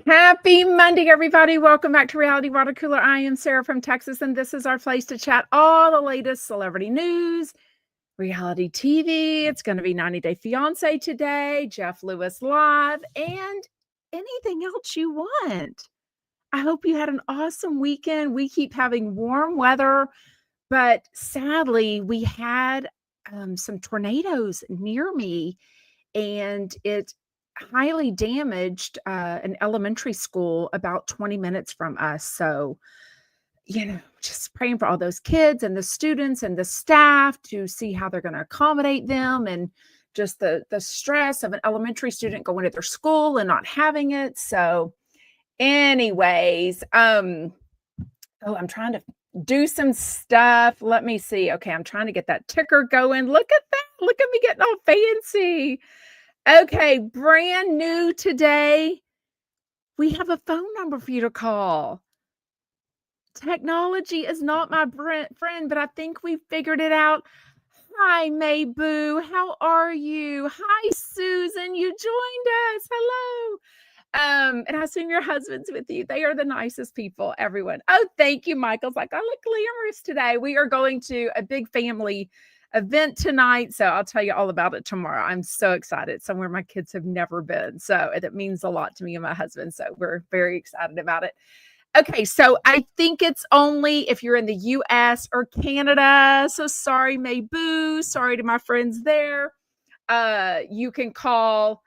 Happy Monday, everybody. Welcome back to Reality Water Cooler. I am Sarah from Texas, and this is our place to chat all the latest celebrity news, reality TV. It's going to be 90 Day Fiance today, Jeff Lewis Live, and anything else you want. I hope you had an awesome weekend. We keep having warm weather, but sadly, we had some tornadoes near me, and it highly damaged an elementary school about 20 minutes from us. So, just praying for all those kids and the students and the staff to see how they're going to accommodate them, and just the stress of an elementary student going to their school and not having it. So, anyways, I'm trying to do some stuff. Let me see. Okay, I'm trying to get that ticker going. Look at that. Look at me getting all fancy. Okay, brand new today. We have a phone number for you to call. Technology is not my friend, but I think we figured it out. Hi, Mayboo. How are you? Hi, Susan. You joined us. Hello. And I assume your husband's with you. They are the nicest people, everyone. Oh, thank you, Michael's like, I look glamorous today. We are going to a big family event tonight, so I'll tell you all about it tomorrow. I'm so excited. Somewhere my kids have never been, so it means a lot to me and my husband, so we're very excited about it. Okay, so I think it's only if you're in the US or Canada. So sorry, Mayboo. Sorry to my friends there. You can call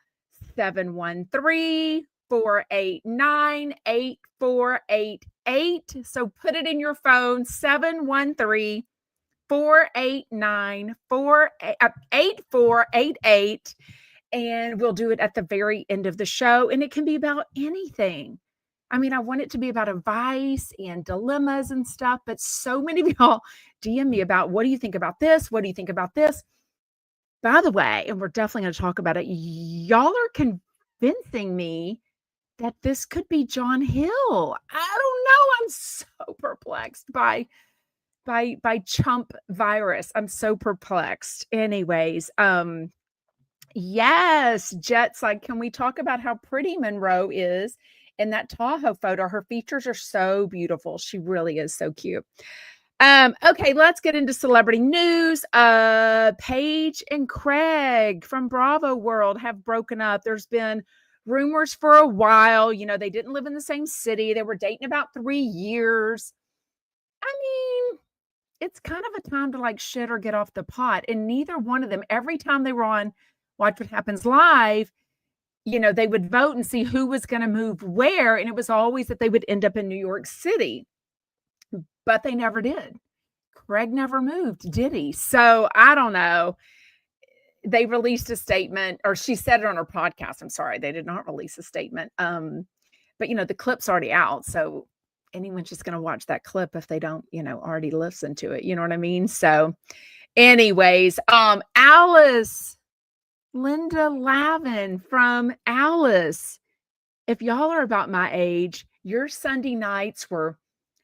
713-489-8488. So put it in your phone, 713-489-8488, and we'll do it at the very end of the show. And it can be about anything. I mean, I want it to be about advice and dilemmas and stuff, but so many of y'all DM me about, what do you think about this? What do you think about this? By the way, and we're definitely going to talk about it, y'all are convincing me that this could be John Hill. I don't know. I'm so perplexed by CHUMP virus. I'm so perplexed. Anyways, yes, Jet's like, can we talk about how pretty Monroe is in that Tahoe photo? Her features are so beautiful. She really is so cute. Okay, let's get into celebrity news. Paige and Craig from Bravo World have broken up. There's been rumors for a while. They didn't live in the same city. They were dating about 3 years. I mean, it's kind of a time to like shit or get off the pot. And neither one of them, every time they were on Watch What Happens Live, they would vote and see who was going to move where. And it was always that they would end up in New York City. But they never did. Craig never moved, did he? So I don't know. They released a statement, or she said it on her podcast. I'm sorry, they did not release a statement. But the clip's already out. So anyone's just going to watch that clip if they don't, already listen to it. You know what I mean? So anyways, Alice, Linda Lavin from Alice. If y'all are about my age, your Sunday nights were,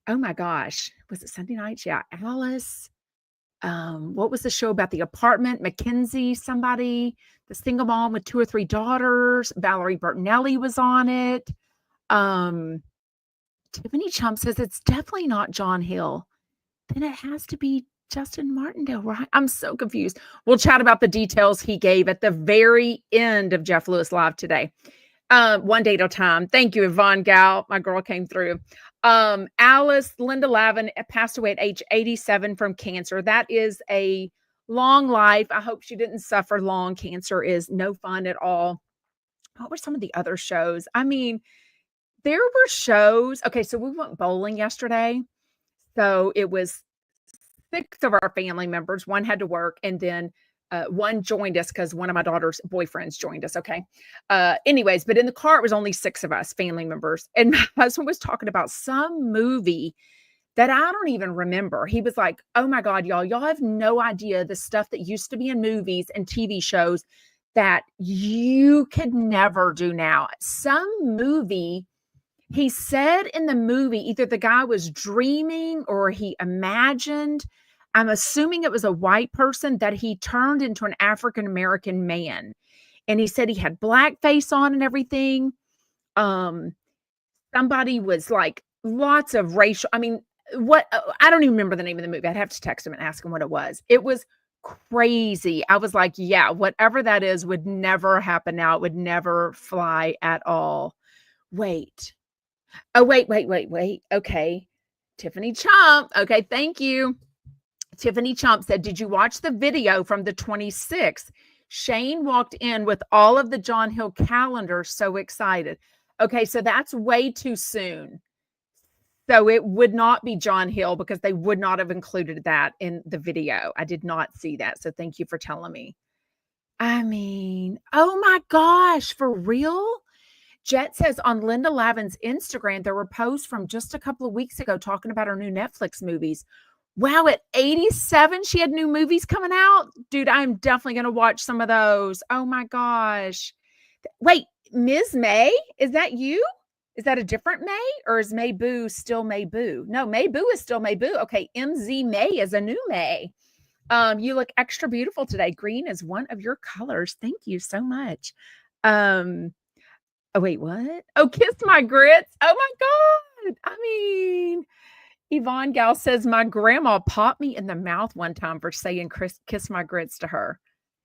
oh my gosh, was it Sunday nights? Yeah, Alice. What was the show about the apartment? Mackenzie, somebody, the single mom with 2 or 3 daughters. Valerie Bertinelli was on it. Tiffany Chump says it's definitely not John Hill. Then it has to be Justin Martindale, right? I'm so confused. We'll chat about the details he gave at the very end of Jeff Lewis Live today. One day at a time. Thank you, Yvonne Gal. My girl came through. Alice, Linda Lavin passed away at age 87 from cancer. That is a long life. I hope she didn't suffer long. Cancer is no fun at all. What were some of the other shows? I mean, there were shows. Okay, so we went bowling yesterday. So it was 6 of our family members. One had to work, and then one joined us because one of my daughter's boyfriends joined us. Okay. Anyways, but in the car, it was only 6 of us family members. And my husband was talking about some movie that I don't even remember. He was like, oh my God, y'all have no idea the stuff that used to be in movies and TV shows that you could never do now. Some movie, he said in the movie, either the guy was dreaming or he imagined, I'm assuming it was a white person, that he turned into an African-American man. And he said he had blackface on and everything. somebody was like lots of racial, I mean, what I don't even remember the name of the movie. I'd have to text him and ask him what it was. It was crazy. I was like, yeah, whatever that is would never happen now. It would never fly at all. Wait. Oh, wait. Okay. Tiffany Chump. Okay, thank you. Tiffany Chump said, did you watch the video from the 26th? Shane walked in with all of the John Hill calendars, so excited. Okay, so that's way too soon. So it would not be John Hill because they would not have included that in the video. I did not see that. So thank you for telling me. I mean, oh my gosh, for real? Jet says on Linda Lavin's Instagram, there were posts from just a couple of weeks ago talking about her new Netflix movies. Wow, at 87, she had new movies coming out. Dude, I'm definitely going to watch some of those. Oh my gosh. Wait, Ms. May, is that you? Is that a different May or is May Boo still May Boo? No, May Boo is still May Boo. Okay, MZ May is a new May. You look extra beautiful today. Green is one of your colors. Thank you so much. Oh, wait, what? Oh, kiss my grits. Oh my God. I mean, Yvonne Gal says, my grandma popped me in the mouth one time for saying kiss my grits to her.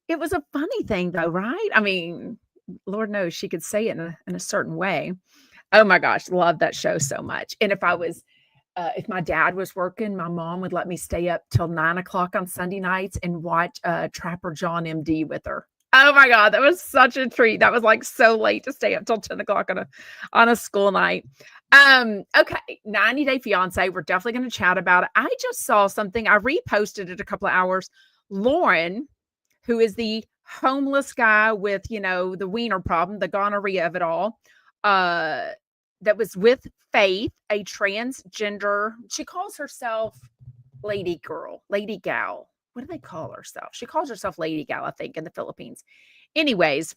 It was a funny thing though, right? I mean, Lord knows she could say it in a certain way. Oh my gosh, love that show so much. And if my dad was working, my mom would let me stay up till 9 o'clock on Sunday nights and watch Trapper John MD with her. Oh my God, that was such a treat. That was like so late to stay up till 10 o'clock on a school night. Okay, 90 Day Fiance. We're definitely going to chat about it. I just saw something. I reposted it a couple of hours. Lauren, who is the homeless guy with, the wiener problem, the gonorrhea of it all, that was with Faith, a transgender. She calls herself Lady Gal. What do they call herself? She calls herself Lady Gal, I think, in the Philippines. Anyways,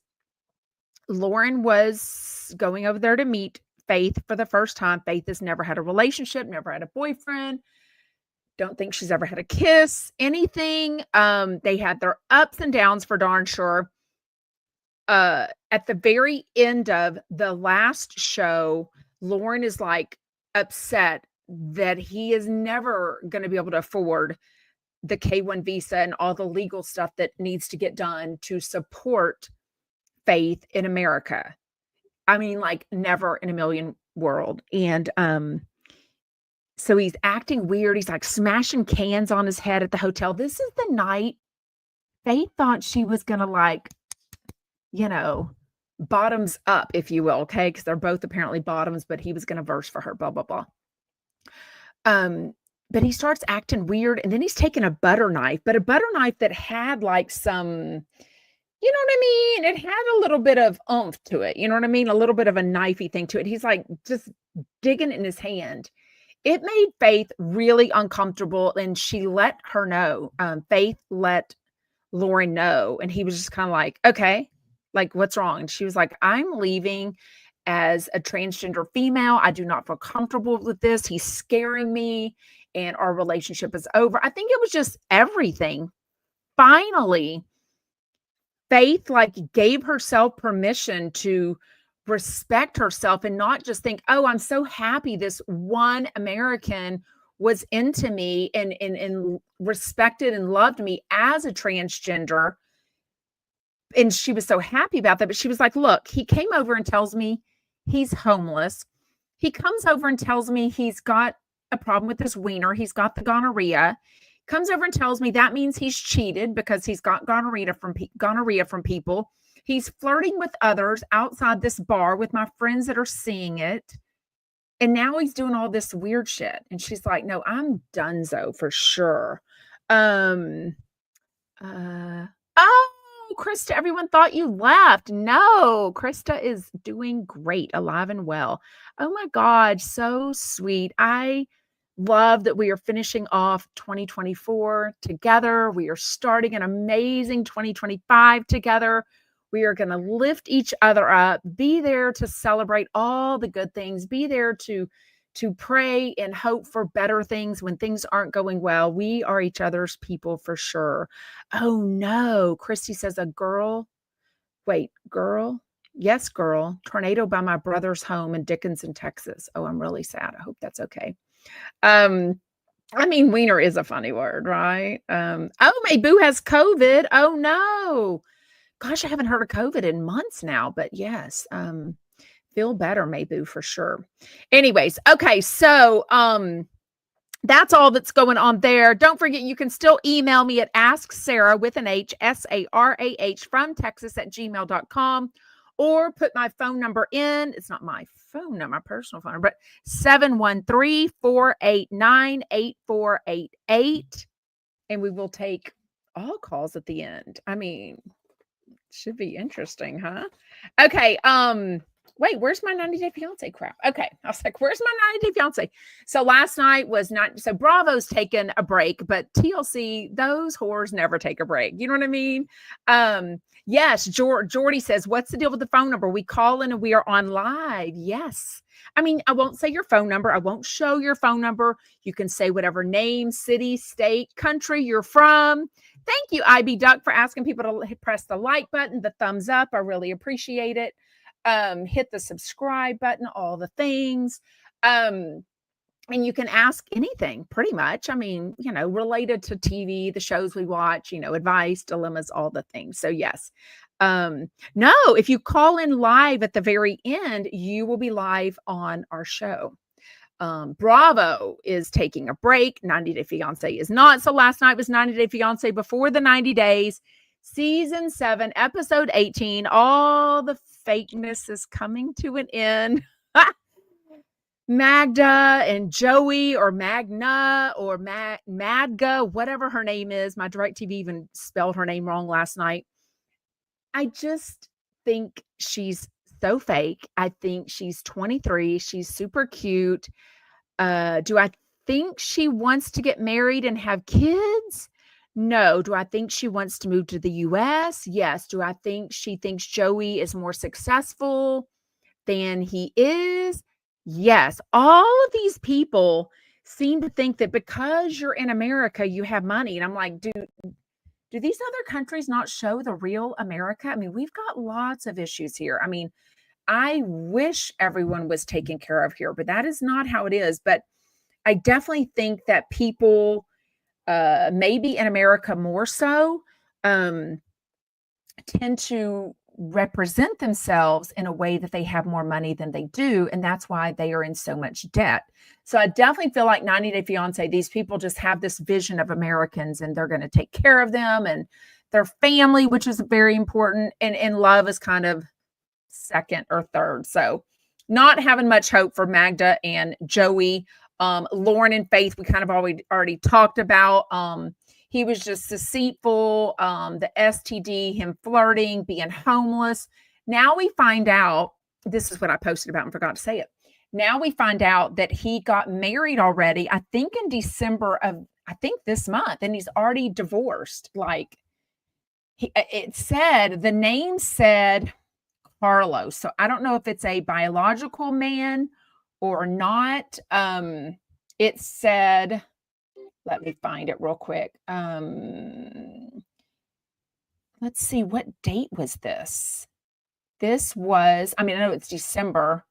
Lauren was going over there to meet Faith for the first time. Faith has never had a relationship, never had a boyfriend. Don't think she's ever had a kiss, anything. They had their ups and downs for darn sure. At the very end of the last show, Lauren is like upset that he is never going to be able to afford the K-1 visa and all the legal stuff that needs to get done to support Faith in America. I mean, like never in a million world. And so he's acting weird. He's like smashing cans on his head at the hotel. This is the night Faith thought she was going to like, bottoms up, if you will. Okay. Because they're both apparently bottoms, but he was going to verse for her, blah, blah, blah. But he starts acting weird. And then he's taking a butter knife, but a butter knife that had like some, you know what I mean? It had a little bit of oomph to it. You know what I mean? A little bit of a knifey thing to it. He's like just digging in his hand. It made Faith really uncomfortable. And she let her know. Faith let Lauren know. And he was just kind of like, okay, like what's wrong? And she was like, I'm leaving as a transgender female. I do not feel comfortable with this. He's scaring me and our relationship is over. I think it was just everything. Finally, Faith like gave herself permission to respect herself and not just think, oh, I'm so happy this one American was into me and respected and loved me as a transgender. And she was so happy about that. But she was like, look, he came over and tells me he's homeless. He comes over and tells me he's got a problem with his wiener. He's got the gonorrhea. Comes over and tells me that means he's cheated because he's got gonorrhea from people. He's flirting with others outside this bar with my friends that are seeing it. And now he's doing all this weird shit. And she's like, no, I'm donezo for sure. Oh, Krista, everyone thought you left. No, Krista is doing great, alive and well. Oh my God, so sweet. I love that we are finishing off 2024 together. We are starting an amazing 2025 together. We are going to lift each other up, be there to celebrate all the good things, be there to pray and hope for better things when things aren't going well. We are each other's people for sure. Oh no, Christy says girl. Yes, girl. Tornado by my brother's home in Dickinson, Texas. Oh, I'm really sad. I hope that's okay. I mean, wiener is a funny word, right? Oh, my boo has COVID. Oh no. Gosh, I haven't heard of COVID in months now, but yes, feel better, Mayboo, for sure. Anyways, okay, so that's all that's going on there. Don't forget, you can still email me at AskSarah with an H, SARAH from Texas at gmail.com, or put my phone number in. It's not my phone number, my personal phone number, but 713-489-8488. And we will take all calls at the end. I mean, should be interesting, huh? Okay. Wait, where's my 90 Day Fiance crap? Okay. I was like, where's my 90 Day Fiance? So last night was not, so Bravo's taken a break, but TLC, those whores never take a break. You know what I mean? Yes, Jordy says, what's the deal with the phone number? We call in and we are on live. Yes. I mean, I won't say your phone number. I won't show your phone number. You can say whatever name, city, state, country you're from. Thank you, IB Duck, for asking people to press the like button, the thumbs up. I really appreciate it. Hit the subscribe button, all the things. And you can ask anything pretty much. I mean, you know, related to TV, the shows we watch, you know, advice, dilemmas, all the things. So yes. No, if you call in live at the very end, you will be live on our show. Bravo is taking a break. 90 Day Fiance is not. So last night was 90 Day Fiance before the 90 days. Season 7, episode 18. All the fakeness is coming to an end. Magda and Joey, or Magna, or Madga, whatever her name is. My DirecTV even spelled her name wrong last night. I just think she's so fake. I think she's 23. She's super cute. Do I think she wants to get married and have kids? No. Do I think she wants to move to the US? Yes. Do I think she thinks Joey is more successful than he is? Yes. All of these people seem to think that because you're in America, you have money. And I'm like, do these other countries not show the real America? I mean, we've got lots of issues here. I mean, I wish everyone was taken care of here, but that is not how it is. But I definitely think that people, maybe in America more so, tend to represent themselves in a way that they have more money than they do. And that's why they are in so much debt. So I definitely feel like 90 Day Fiance, these people just have this vision of Americans and they're going to take care of them and their family, which is very important. And love is kind of second or third. So not having much hope for Magda and Joey. Lauren and Faith, we kind of already talked about. He was just deceitful, the STD, him flirting, being homeless. Now we find out, this is what I posted about and forgot to say it. Now we find out that he got married already, I think in December of, I think this month, and he's already divorced. Like, it said, the name said Carlos. So I don't know if it's a biological man or not. It said, let me find it real quick. Let's see, what date was this? This was, I mean, I know it's December.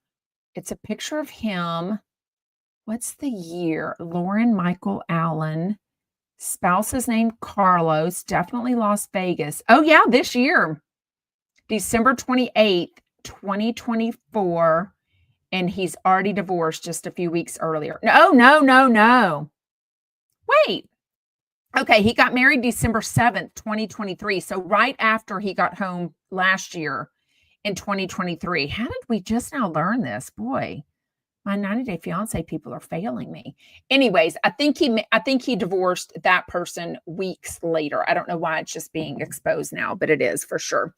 It's a picture of him. What's the year? Lauren Michael Allen. Spouse's name Carlos. Definitely Las Vegas. Oh, yeah, this year. December 28th, 2024. And he's already divorced just a few weeks earlier. No. Wait. Okay, he got married December 7th, 2023. So right after he got home last year in 2023. How did we just now learn this? Boy, my 90 Day Fiance people are failing me. Anyways, I think he divorced that person weeks later. I don't know why it's just being exposed now, but it is for sure.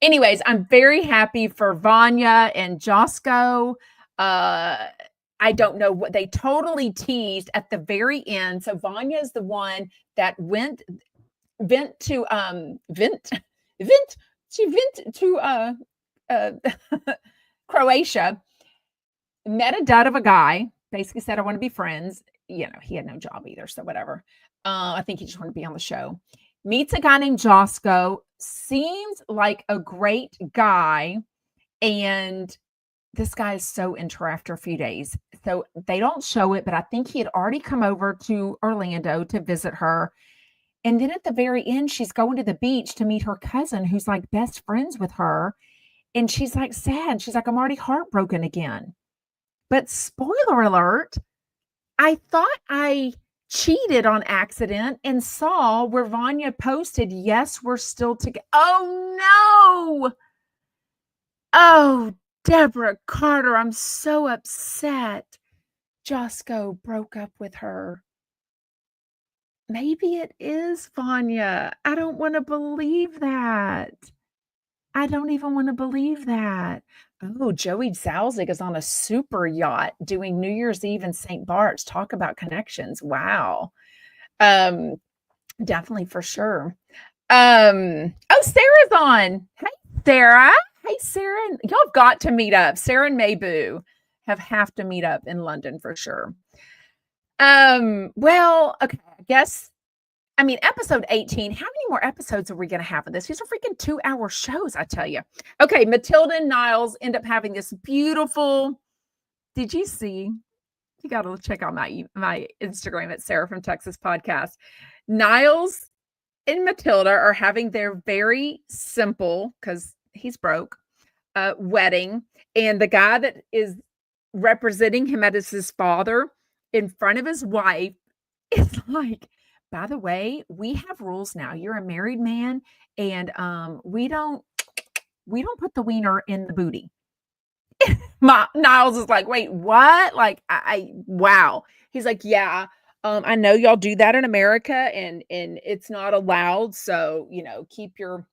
Anyways, I'm very happy for Vanya and Josco. I don't know what they totally teased at the very end. So Vanya is the one that went to Croatia, met a dud of a guy, basically said, I want to be friends. You know, he had no job either. So whatever. I think he just wanted to be on the show. meets a guy named Josco, seems like a great guy, and this guy is so into her after a few days. So they don't show it, but I think he had already come over to Orlando to visit her. And then at the very end, she's going to the beach to meet her cousin who's like best friends with her. And she's like sad. She's like, I'm already heartbroken again. But spoiler alert, I thought I cheated on accident and saw where Vanya posted, yes, we're still together. Oh no. Oh, Deborah Carter, I'm so upset. Josco broke up with her. Maybe it is Vanya. I don't want to believe that. I don't even want to believe that. Oh, Joey Zalzig is on a super yacht doing New Year's Eve in St. Bart's. Talk about connections. Wow. Um, definitely for sure. Oh, Sarah's on. Hey, Sarah. Hey, Sarah. Y'all have got to meet up. Sarah and Mayboo have to meet up in London for sure. Well, okay, I guess episode 18. How many more episodes are we going to have of this? These are freaking 2-hour shows, I tell you. Okay, Matilda and Niles end up having this beautiful. Did you see? You got to check out my Instagram at Sarah from Texas podcast. Niles and Matilda are having their very simple, because he's broke, wedding. And the guy that is representing him as his father in front of his wife is like, by the way, we have rules now. You're a married man, and we don't put the wiener in the booty. Niles is like, wait, what? Like, I wow. He's like, yeah. I know y'all do that in America, and it's not allowed. So keep your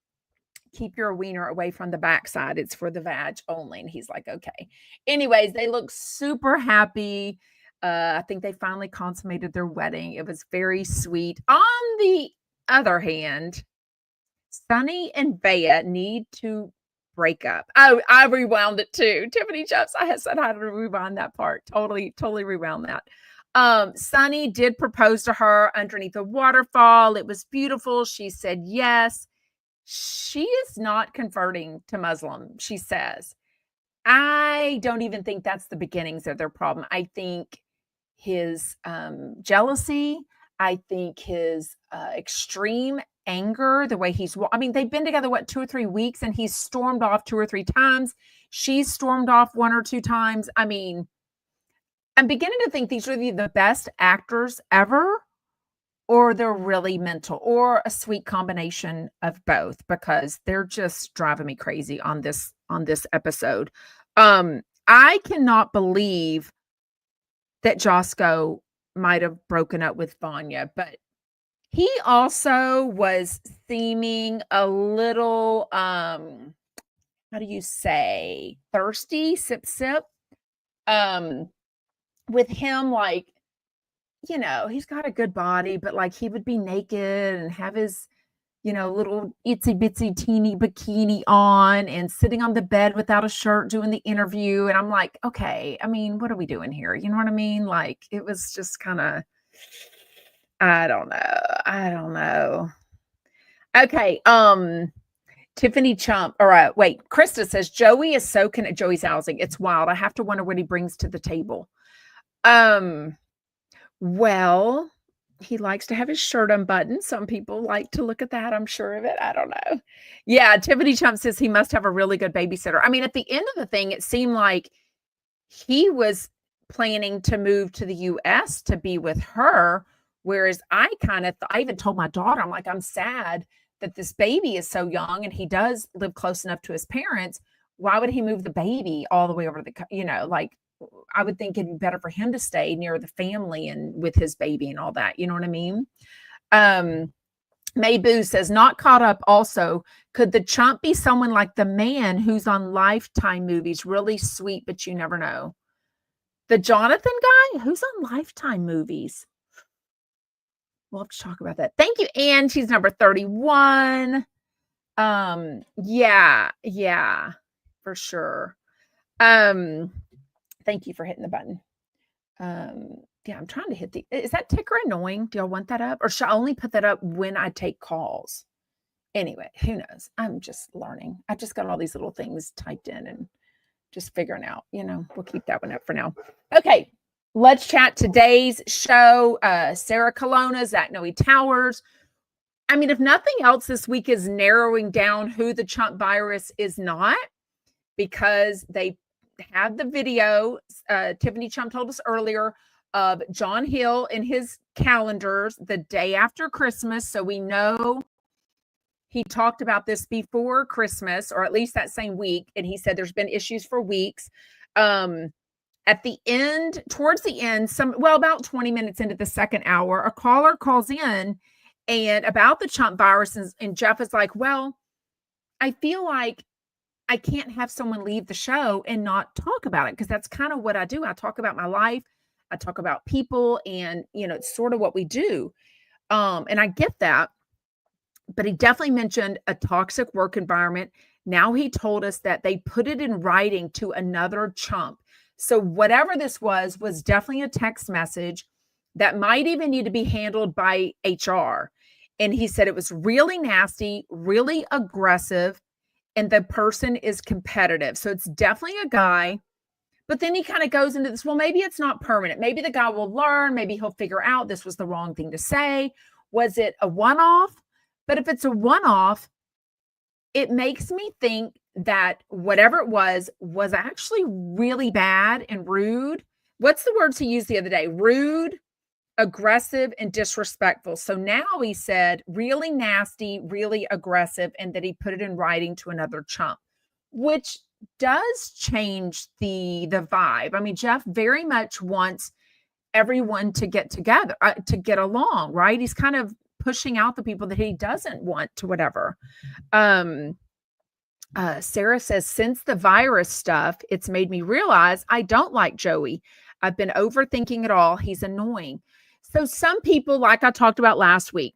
wiener away from the backside. It's for the vag only. And he's like, okay. Anyways, they look super happy. I think they finally consummated their wedding. It was very sweet. On the other hand, Sunny and Bea need to break up. Oh, I rewound it too. Tiffany Jeffs, I had said how to rewind that part. Totally rewound that. Sunny did propose to her underneath a waterfall. It was beautiful. She said yes. She is not converting to Muslim, she says. I don't even think that's the beginnings of their problem. I think his jealousy, I think his extreme anger, the way they've been together, 2 or 3 weeks, and he's stormed off 2 or 3 times. She's stormed off 1 or 2 times. I'm beginning to think these are the best actors ever, or they're really mental, or a sweet combination of both, because they're just driving me crazy on this episode. I cannot believe that Josco might have broken up with Vanya, but he also was seeming a little, how do you say, thirsty, sip, with him, like, he's got a good body, but like he would be naked and have his, little itsy bitsy teeny bikini on and sitting on the bed without a shirt doing the interview. And I'm like, okay, what are we doing here? You know what I mean? Like, it was just kind of, I don't know. Okay. Tiffany Chump, or wait, Krista says Joey is so Joey's housing. It's wild. I have to wonder what he brings to the table. Well, he likes to have his shirt unbuttoned. Some people like to look at that. I'm sure of it. I don't know. Yeah, Tiffany Chump says he must have a really good babysitter. At the end of the thing, it seemed like he was planning to move to the U.S. to be with her, whereas I even told my daughter, I'm like, I'm sad that this baby is so young and he does live close enough to his parents. Why would he move the baby all the way over to the, I would think it'd be better for him to stay near the family and with his baby and all that. You know what I mean? Mayboo says, not caught up also. Could the chump be someone like the man who's on Lifetime movies? Really sweet, but you never know. The Jonathan guy? Who's on Lifetime movies? We'll have to talk about that. Thank you, Anne. She's number 31. Yeah, for sure. Thank you for hitting the button. Yeah, I'm trying to hit is that ticker annoying? Do y'all want that up? Or should I only put that up when I take calls? Anyway, who knows? I'm just learning. I just got all these little things typed in and just figuring out, we'll keep that one up for now. Okay, let's chat today's show. Sarah Colonna, Zach Noe Towers. I mean, if nothing else, this week is narrowing down who the CHUMP virus is not, because they had the video. Tiffany Chump told us earlier of John Hill in his calendars the day after Christmas. So we know he talked about this before Christmas, or at least that same week. And he said there's been issues for weeks. At the end, towards the end, about 20 minutes into the second hour, a caller calls in and about the CHUMP virus. And Jeff is like, well, I feel like I can't have someone leave the show and not talk about it, because that's kind of what I do. I talk about my life. I talk about people, and, it's sort of what we do. And I get that, but he definitely mentioned a toxic work environment. Now he told us that they put it in writing to another CHUMP. So whatever this was definitely a text message that might even need to be handled by HR. And he said it was really nasty, really aggressive, and the person is competitive. So it's definitely a guy. But then he kind of goes into this, well, maybe it's not permanent. Maybe the guy will learn. Maybe he'll figure out this was the wrong thing to say. Was it a one-off? But if it's a one-off, it makes me think that whatever it was actually really bad and rude. What's the words he used the other day? Rude, aggressive, and disrespectful. So now he said really nasty, really aggressive, and that he put it in writing to another CHUMP, which does change the vibe. I mean, Jeff very much wants everyone to get together, to get along, right? He's kind of pushing out the people that he doesn't want to whatever. Sarah says, since the virus stuff, it's made me realize I don't like Joey. I've been overthinking it all. He's annoying. So some people, like I talked about last week,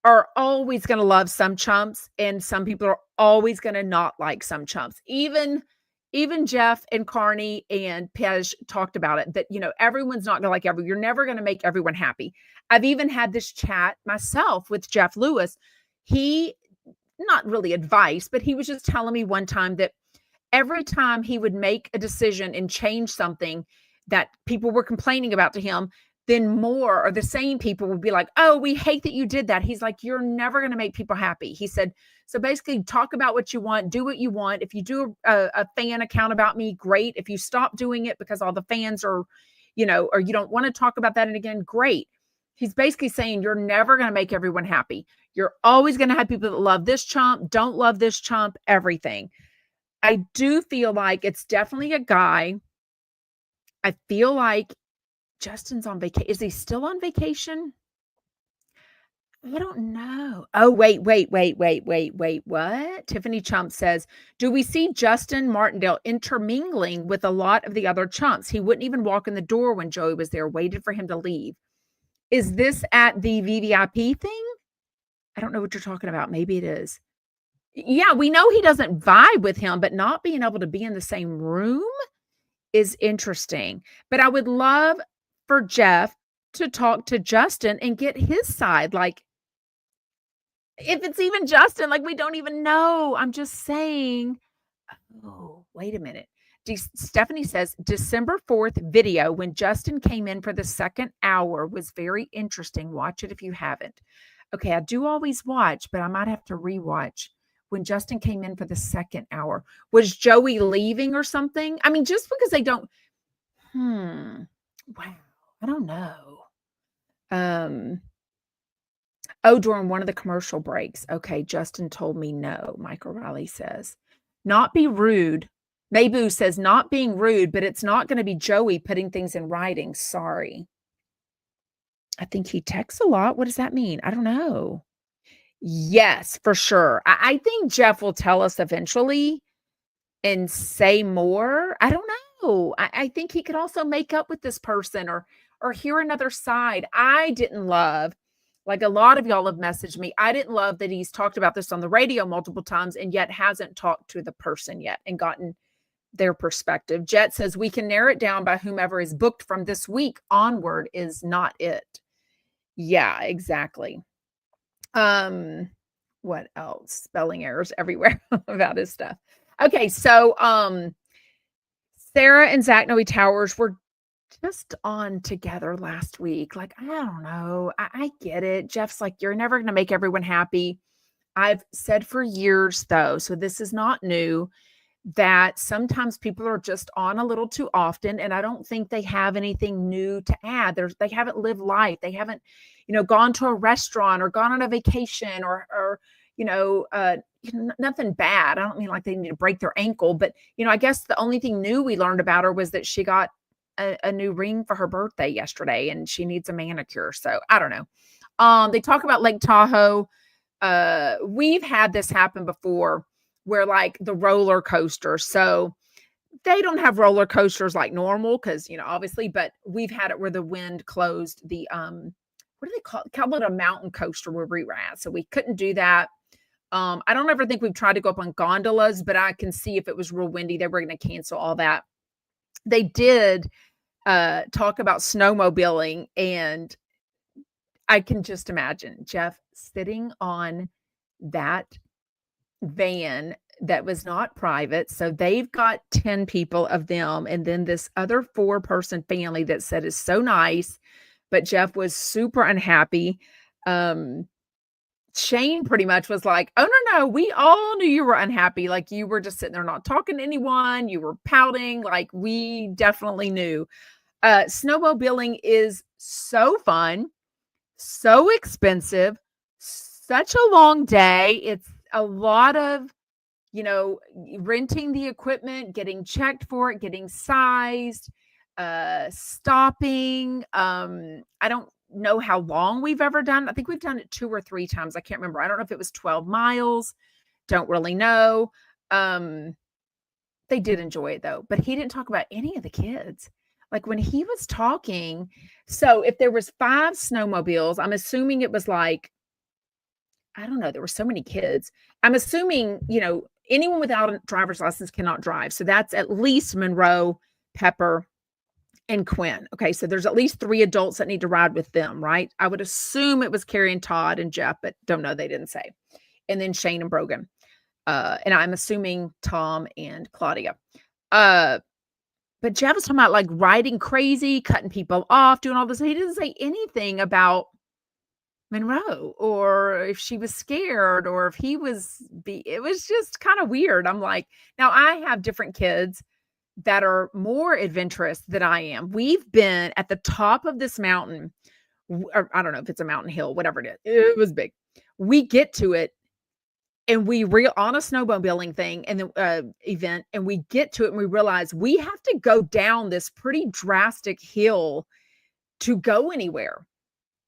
are always going to love some CHUMPs, and some people are always going to not like some CHUMPs. Even Jeff and Carney and Pej talked about it, that, everyone's not going to like everyone. You're never going to make everyone happy. I've even had this chat myself with Jeff Lewis. He, not really advice, but he was just telling me one time that every time he would make a decision and change something that people were complaining about to him, then more or the same people would be like, oh, we hate that you did that. He's like, you're never going to make people happy. He said, so basically talk about what you want, do what you want. If you do a fan account about me, great. If you stop doing it because all the fans are, or you don't want to talk about that, and again, great. He's basically saying you're never going to make everyone happy. You're always going to have people that love this CHUMP, don't love this CHUMP, everything. I do feel like it's definitely a guy. I feel like Justin's on vacation. Is he still on vacation? I don't know. Oh, wait. What? Tiffany Chump says, do we see Justin Martindale intermingling with a lot of the other CHUMPs? He wouldn't even walk in the door when Joey was there, waited for him to leave. Is this at the VVIP thing? I don't know what you're talking about. Maybe it is. Yeah, we know he doesn't vibe with him, but not being able to be in the same room is interesting. But I would love for Jeff to talk to Justin and get his side. Like, if it's even Justin, like, we don't even know. I'm just saying. Oh, wait a minute. Stephanie says December 4th video when Justin came in for the second hour was very interesting. Watch it if you haven't. Okay, I do always watch, but I might have to rewatch when Justin came in for the second hour. Was Joey leaving or something? I mean, just because they don't. Wow, I don't know. Oh, during one of the commercial breaks. Okay, Justin told me no, Mike O'Reilly says. Not be rude. Mabu says not being rude, but it's not going to be Joey putting things in writing. Sorry. I think he texts a lot. What does that mean? I don't know. Yes, for sure. I think Jeff will tell us eventually and say more. I don't know. I think he could also make up with this person or hear another side. I didn't love, like a lot of y'all have messaged me, I didn't love that he's talked about this on the radio multiple times and yet hasn't talked to the person yet and gotten their perspective. Jet says we can narrow it down by whomever is booked from this week onward is not it. Yeah, exactly. What else? Spelling errors everywhere about his stuff. Okay, so Sarah and Zach Noe Towers were just on together last week. Like, I don't know. I get it. Jeff's like, you're never going to make everyone happy. I've said for years, though, so this is not new, that sometimes people are just on a little too often, and I don't think they have anything new to add. They haven't lived life. They haven't, gone to a restaurant or gone on a vacation or nothing bad. I don't mean like they need to break their ankle, but I guess the only thing new we learned about her was that she got a new ring for her birthday yesterday, and she needs a manicure. So I don't know. They talk about Lake Tahoe. We've had this happen before where like the roller coaster. So they don't have roller coasters like normal because, obviously, but we've had it where the wind closed the, what do they call it? Call it a mountain coaster where we were at. So we couldn't do that. I don't ever think we've tried to go up on gondolas, but I can see if it was real windy, they were going to cancel all that. They did talk about snowmobiling, and I can just imagine Jeff sitting on that van that was not private. So they've got 10 people of them, and then this other 4-person family that said is so nice, but Jeff was super unhappy. Shane pretty much was like, oh, no, we all knew you were unhappy. Like you were just sitting there not talking to anyone. You were pouting. Like we definitely knew. Snowmobiling is so fun, so expensive, such a long day. It's a lot of, renting the equipment, getting checked for it, getting sized, stopping. I don't know how long we've ever done. I think we've done it 2 or 3 times. I can't remember. I don't know if it was 12 miles. Don't really know. They did enjoy it though, but he didn't talk about any of the kids. Like when he was talking, so if there was 5 snowmobiles, I'm assuming it was like, I don't know, there were so many kids. I'm assuming, anyone without a driver's license cannot drive. So that's at least Monroe, Pepper, and Quinn. Okay, so there's at least 3 adults that need to ride with them, right? I would assume it was Carrie and Todd and Jeff, but don't know, they didn't say. And then Shane and Brogan. And I'm assuming Tom and Claudia. But Jeff was talking about like riding crazy, cutting people off, doing all this. He didn't say anything about Monroe or if she was scared or if he was, it was just kind of weird. I'm like, now I have different kids that are more adventurous than I am. We've been at the top of this mountain, or I don't know if it's a mountain hill, whatever it is. It was big. We get to it and we on a snowmobiling thing and the event, and we get to it and we realize we have to go down this pretty drastic hill to go anywhere.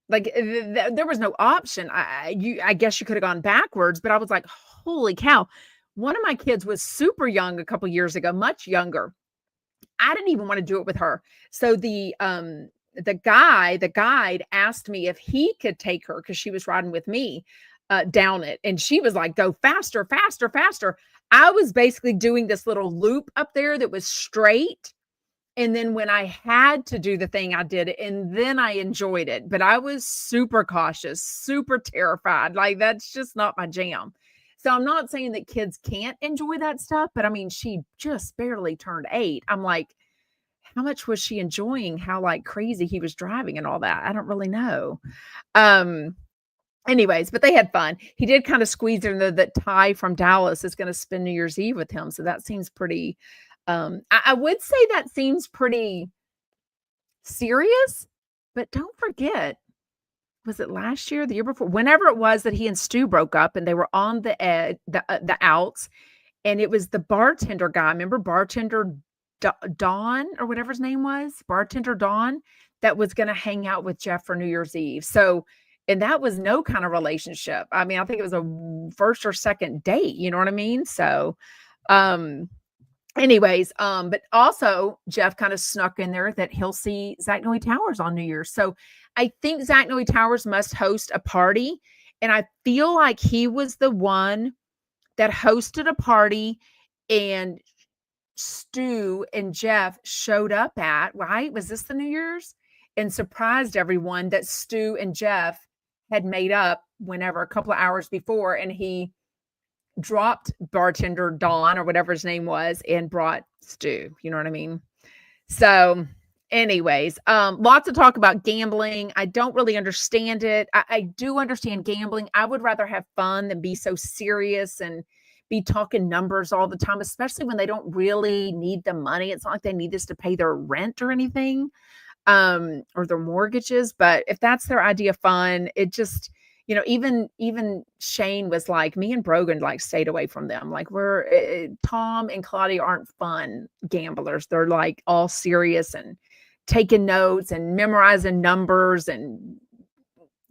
Like there was no option. I guess you could have gone backwards, but I was like, holy cow. One of my kids was super young a couple years ago, much younger. I didn't even want to do it with her. So the guide asked me if he could take her because she was riding with me down it. And she was like, go faster, faster, faster. I was basically doing this little loop up there that was straight. And then when I had to do the thing, I did it. And then I enjoyed it. But I was super cautious, super terrified. Like, that's just not my jam. So I'm not saying that kids can't enjoy that stuff. But I mean, she just barely turned 8. I'm like, how much was she enjoying how like crazy he was driving and all that? I don't really know. Anyways, but they had fun. He did kind of squeeze in there that Ty from Dallas is going to spend New Year's Eve with him. So that seems pretty... I would say that seems pretty serious, but don't forget, was it last year, the year before, whenever it was that he and Stu broke up and they were on the outs, and it was the bartender guy. Remember bartender Don or whatever his name was, bartender Don, that was going to hang out with Jeff for New Year's Eve. So, and that was no kind of relationship. I mean, I think it was a first or second date. You know what I mean? So, anyways, but also Jeff kind of snuck in there that he'll see Zach Noe Towers on New Year's. So I think Zach Noe Towers must host a party. And I feel like he was the one that hosted a party and Stu and Jeff showed up at, right? Was this the New Year's? And surprised everyone that Stu and Jeff had made up whenever a couple of hours before, and he dropped bartender Don or whatever his name was and brought Stu. You know what I mean? So, anyways, lots of talk about gambling. I don't really understand it. I do understand gambling. I would rather have fun than be so serious and be talking numbers all the time, especially when they don't really need the money. It's not like they need this to pay their rent or anything, or their mortgages. But if that's their idea of fun, it just, even Shane was like, me and Brogan like stayed away from them. Like Tom and Claudia aren't fun gamblers. They're like all serious and taking notes and memorizing numbers and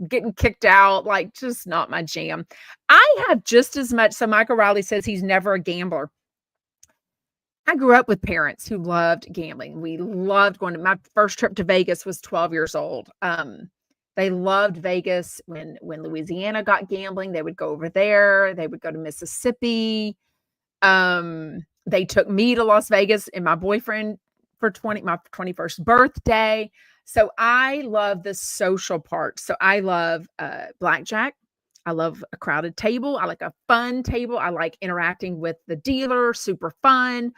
getting kicked out. Like, just not my jam. I have just as much. So Michael Riley says he's never a gambler. I grew up with parents who loved gambling. We loved going to, my first trip to Vegas was 12 years old. They loved Vegas. When Louisiana got gambling, they would go over there. They would go to Mississippi. They took me to Las Vegas and my boyfriend for my 21st birthday. So I love the social part. So I love blackjack. I love a crowded table. I like a fun table. I like interacting with the dealer. Super fun.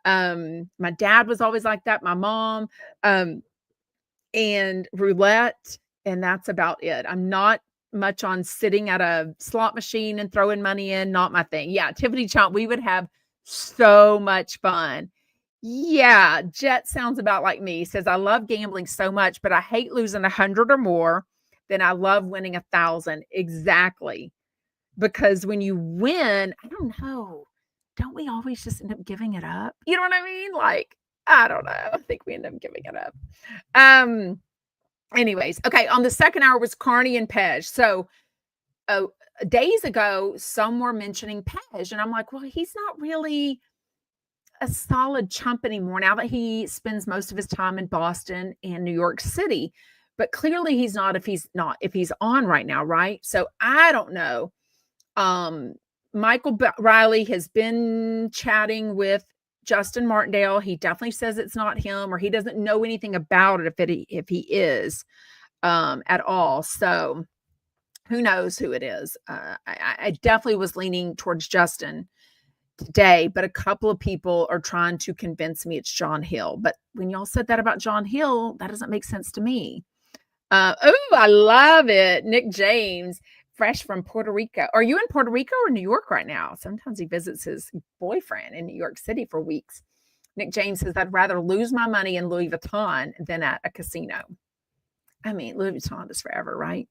My dad was always like that. My mom, and roulette. And that's about it. I'm not much on sitting at a slot machine and throwing money in. Not my thing. Yeah. Tiffany Chomp, we would have so much fun. Yeah. Jet sounds about like me. Says, I love gambling so much, but I hate losing 100 or more. Then I love winning 1,000. Exactly. Because when you win, I don't know. Don't we always just end up giving it up? You know what I mean? Like, I don't know. I think we end up giving it up. Anyways, okay. On the second hour was Carney and Pej. So days ago, some were mentioning Pej, and I'm like, well, he's not really a solid chump anymore now that he spends most of his time in Boston and New York City. But clearly he's not if he's on right now, right? So I don't know. Michael Riley has been chatting with Justin Martindale. He definitely says it's not him, or he doesn't know anything about it if he is at all. So who knows who it is? I definitely was leaning towards Justin today, but a couple of people are trying to convince me it's John Hill. But when y'all said that about John Hill, that doesn't make sense to me. I love it. Nick James, fresh from Puerto Rico. Are you in Puerto Rico or New York right now? Sometimes he visits his boyfriend in New York City for weeks. Nick James says, I'd rather lose my money in Louis Vuitton than at a casino. I mean, Louis Vuitton is forever, right?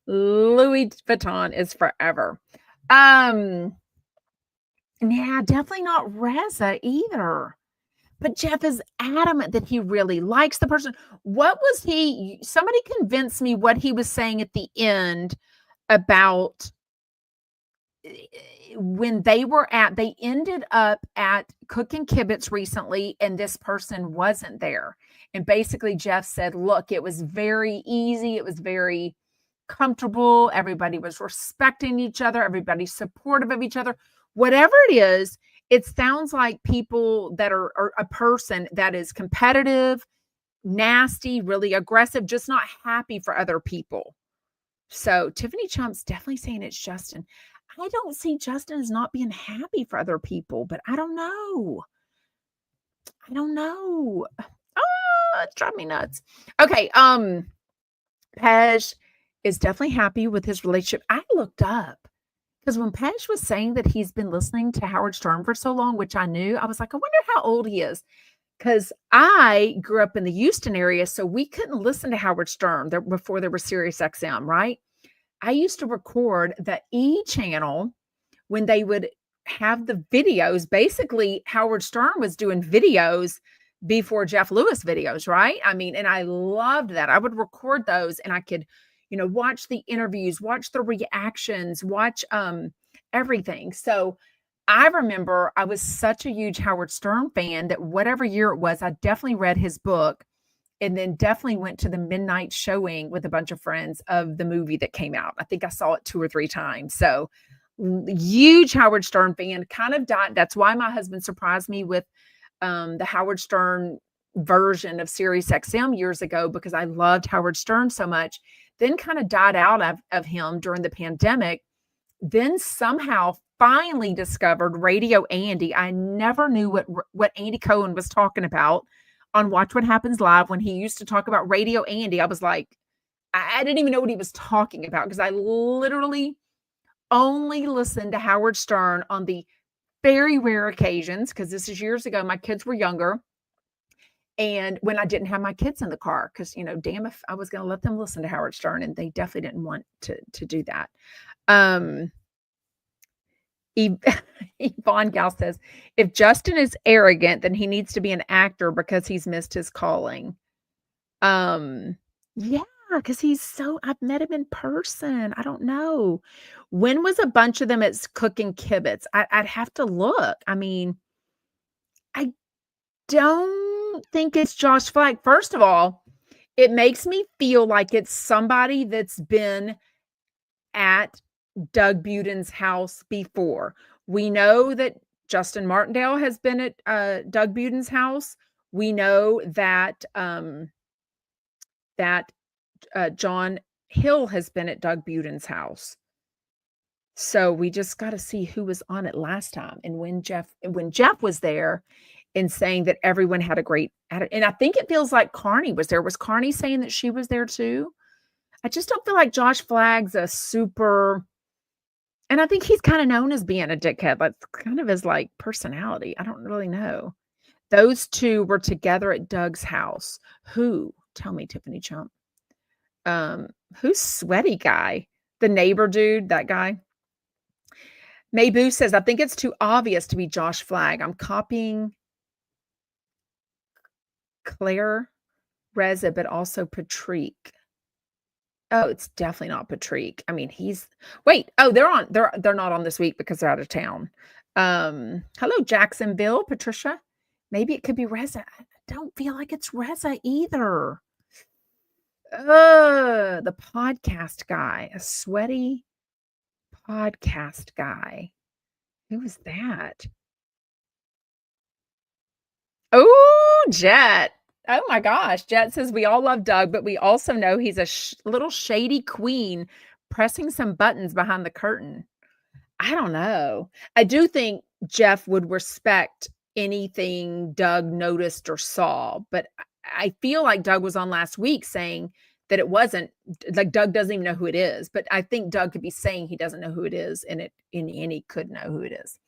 Louis Vuitton is forever. Yeah, definitely not Reza either. But Jeff is adamant that he really likes the person. What was somebody convinced me what he was saying at the end about when they ended up at Cook and Kibitz recently, and this person wasn't there. And basically Jeff said, look, it was very easy. It was very comfortable. Everybody was respecting each other. Everybody's supportive of each other. Whatever it is, it sounds like people that are a person that is competitive, nasty, really aggressive, just not happy for other people. So Tiffany Chump's definitely saying it's Justin. I don't see Justin as not being happy for other people, but I don't know. It's driving me nuts. Okay. Pej is definitely happy with his relationship. I looked up. Because when Pej was saying that he's been listening to Howard Stern for so long, which I knew, I was like, I wonder how old he is. Because I grew up in the Houston area, so we couldn't listen to Howard Stern before there was Sirius XM, right? I used to record the E channel when they would have the videos. Basically, Howard Stern was doing videos before Jeff Lewis videos, right? I mean, and I loved that. I would record those and I could watch the interviews, watch the reactions, watch everything. So I remember I was such a huge Howard Stern fan that whatever year it was, I definitely read his book and then definitely went to the midnight showing with a bunch of friends of the movie that came out. I think I saw it 2 or 3 times. So huge Howard Stern fan, kind of died. That's why my husband surprised me with the Howard Stern version of Sirius XM years ago because I loved Howard Stern so much, then kind of died out of him during the pandemic. Then somehow finally discovered Radio Andy. I never knew what Andy Cohen was talking about on Watch What Happens Live when he used to talk about Radio Andy. I was like, I didn't even know what he was talking about because I literally only listened to Howard Stern on the very rare occasions, because this is years ago. My kids were younger. And when I didn't have my kids in the car, because, damn if I was going to let them listen to Howard Stern, and they definitely didn't want to do that. Yvonne Gal says, if Justin is arrogant, then he needs to be an actor because he's missed his calling. Yeah, because I've met him in person. I don't know. When was a bunch of them at Cooking Kibitz? I'd have to look. I mean, I don't think it's Josh Flagg. First of all, it makes me feel like it's somebody that's been at Doug Buden's house before. We know that Justin Martindale has been at Doug Buden's house. We know that John Hill has been at Doug Buden's house. So we just got to see who was on it last time. And when Jeff was there and saying that everyone had a great, and I think it feels like Carney was there. Was Carney saying that she was there too? I just don't feel like Josh Flagg's a super, and I think he's kind of known as being a dickhead. That's kind of his like personality. I don't really know. Those two were together at Doug's house. Who? Tell me, Tiffany Chump. Who's sweaty guy? The neighbor dude, that guy. Mayboo says, I think it's too obvious to be Josh Flagg. I'm copying Claire Reza, but also Patrick. Oh, it's definitely not Patrick. I mean, they're not on this week because they're out of town. Hello, Jacksonville, Patricia. Maybe it could be Reza. I don't feel like it's Reza either. The podcast guy, a sweaty podcast guy. Who was that? Oh, Jet. Oh my gosh. Jet says, we all love Doug, but we also know he's a little shady queen pressing some buttons behind the curtain. I don't know. I do think Jeff would respect anything Doug noticed or saw, but I feel like Doug was on last week saying that it wasn't, like, Doug doesn't even know who it is, but I think Doug could be saying he doesn't know who it is, and he could know who it is.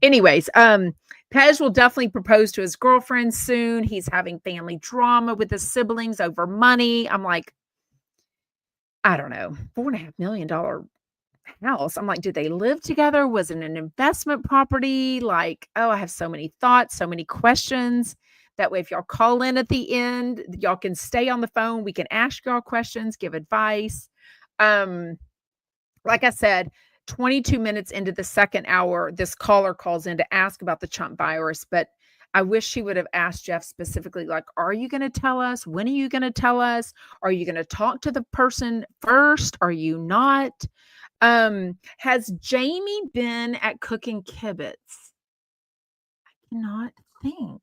Anyways, Pej will definitely propose to his girlfriend soon. He's having family drama with his siblings over money. I'm like, I don't know, $4.5 million house. I'm like, did they live together? Was it an investment property? Like, oh, I have so many thoughts, so many questions. That way, if y'all call in at the end, y'all can stay on the phone. We can ask y'all questions, give advice. Like I said, 22 minutes into the second hour, this caller calls in to ask about the CHUMP virus, but I wish she would have asked Jeff specifically, like, are you going to tell us? When are you going to tell us? Are you going to talk to the person first? Are you not? Has Jamie been at Cooking Kibitz? I cannot think.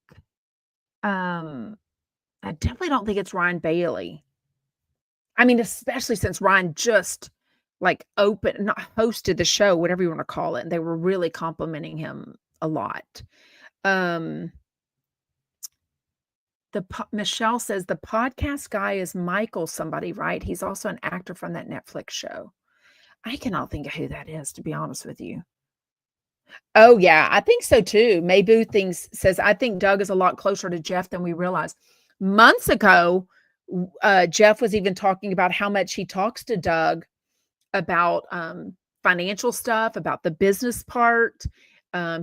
I definitely don't think it's Ryan Bailey. I mean, especially since Ryan just not hosted the show, whatever you want to call it. And they were really complimenting him a lot. Michelle says the podcast guy is Michael somebody, right? He's also an actor from that Netflix show. I cannot think of who that is, to be honest with you. Oh, yeah, I think so too. Mayboo says, I think Doug is a lot closer to Jeff than we realize. Months ago, Jeff was even talking about how much he talks to Doug about financial stuff, about the business part.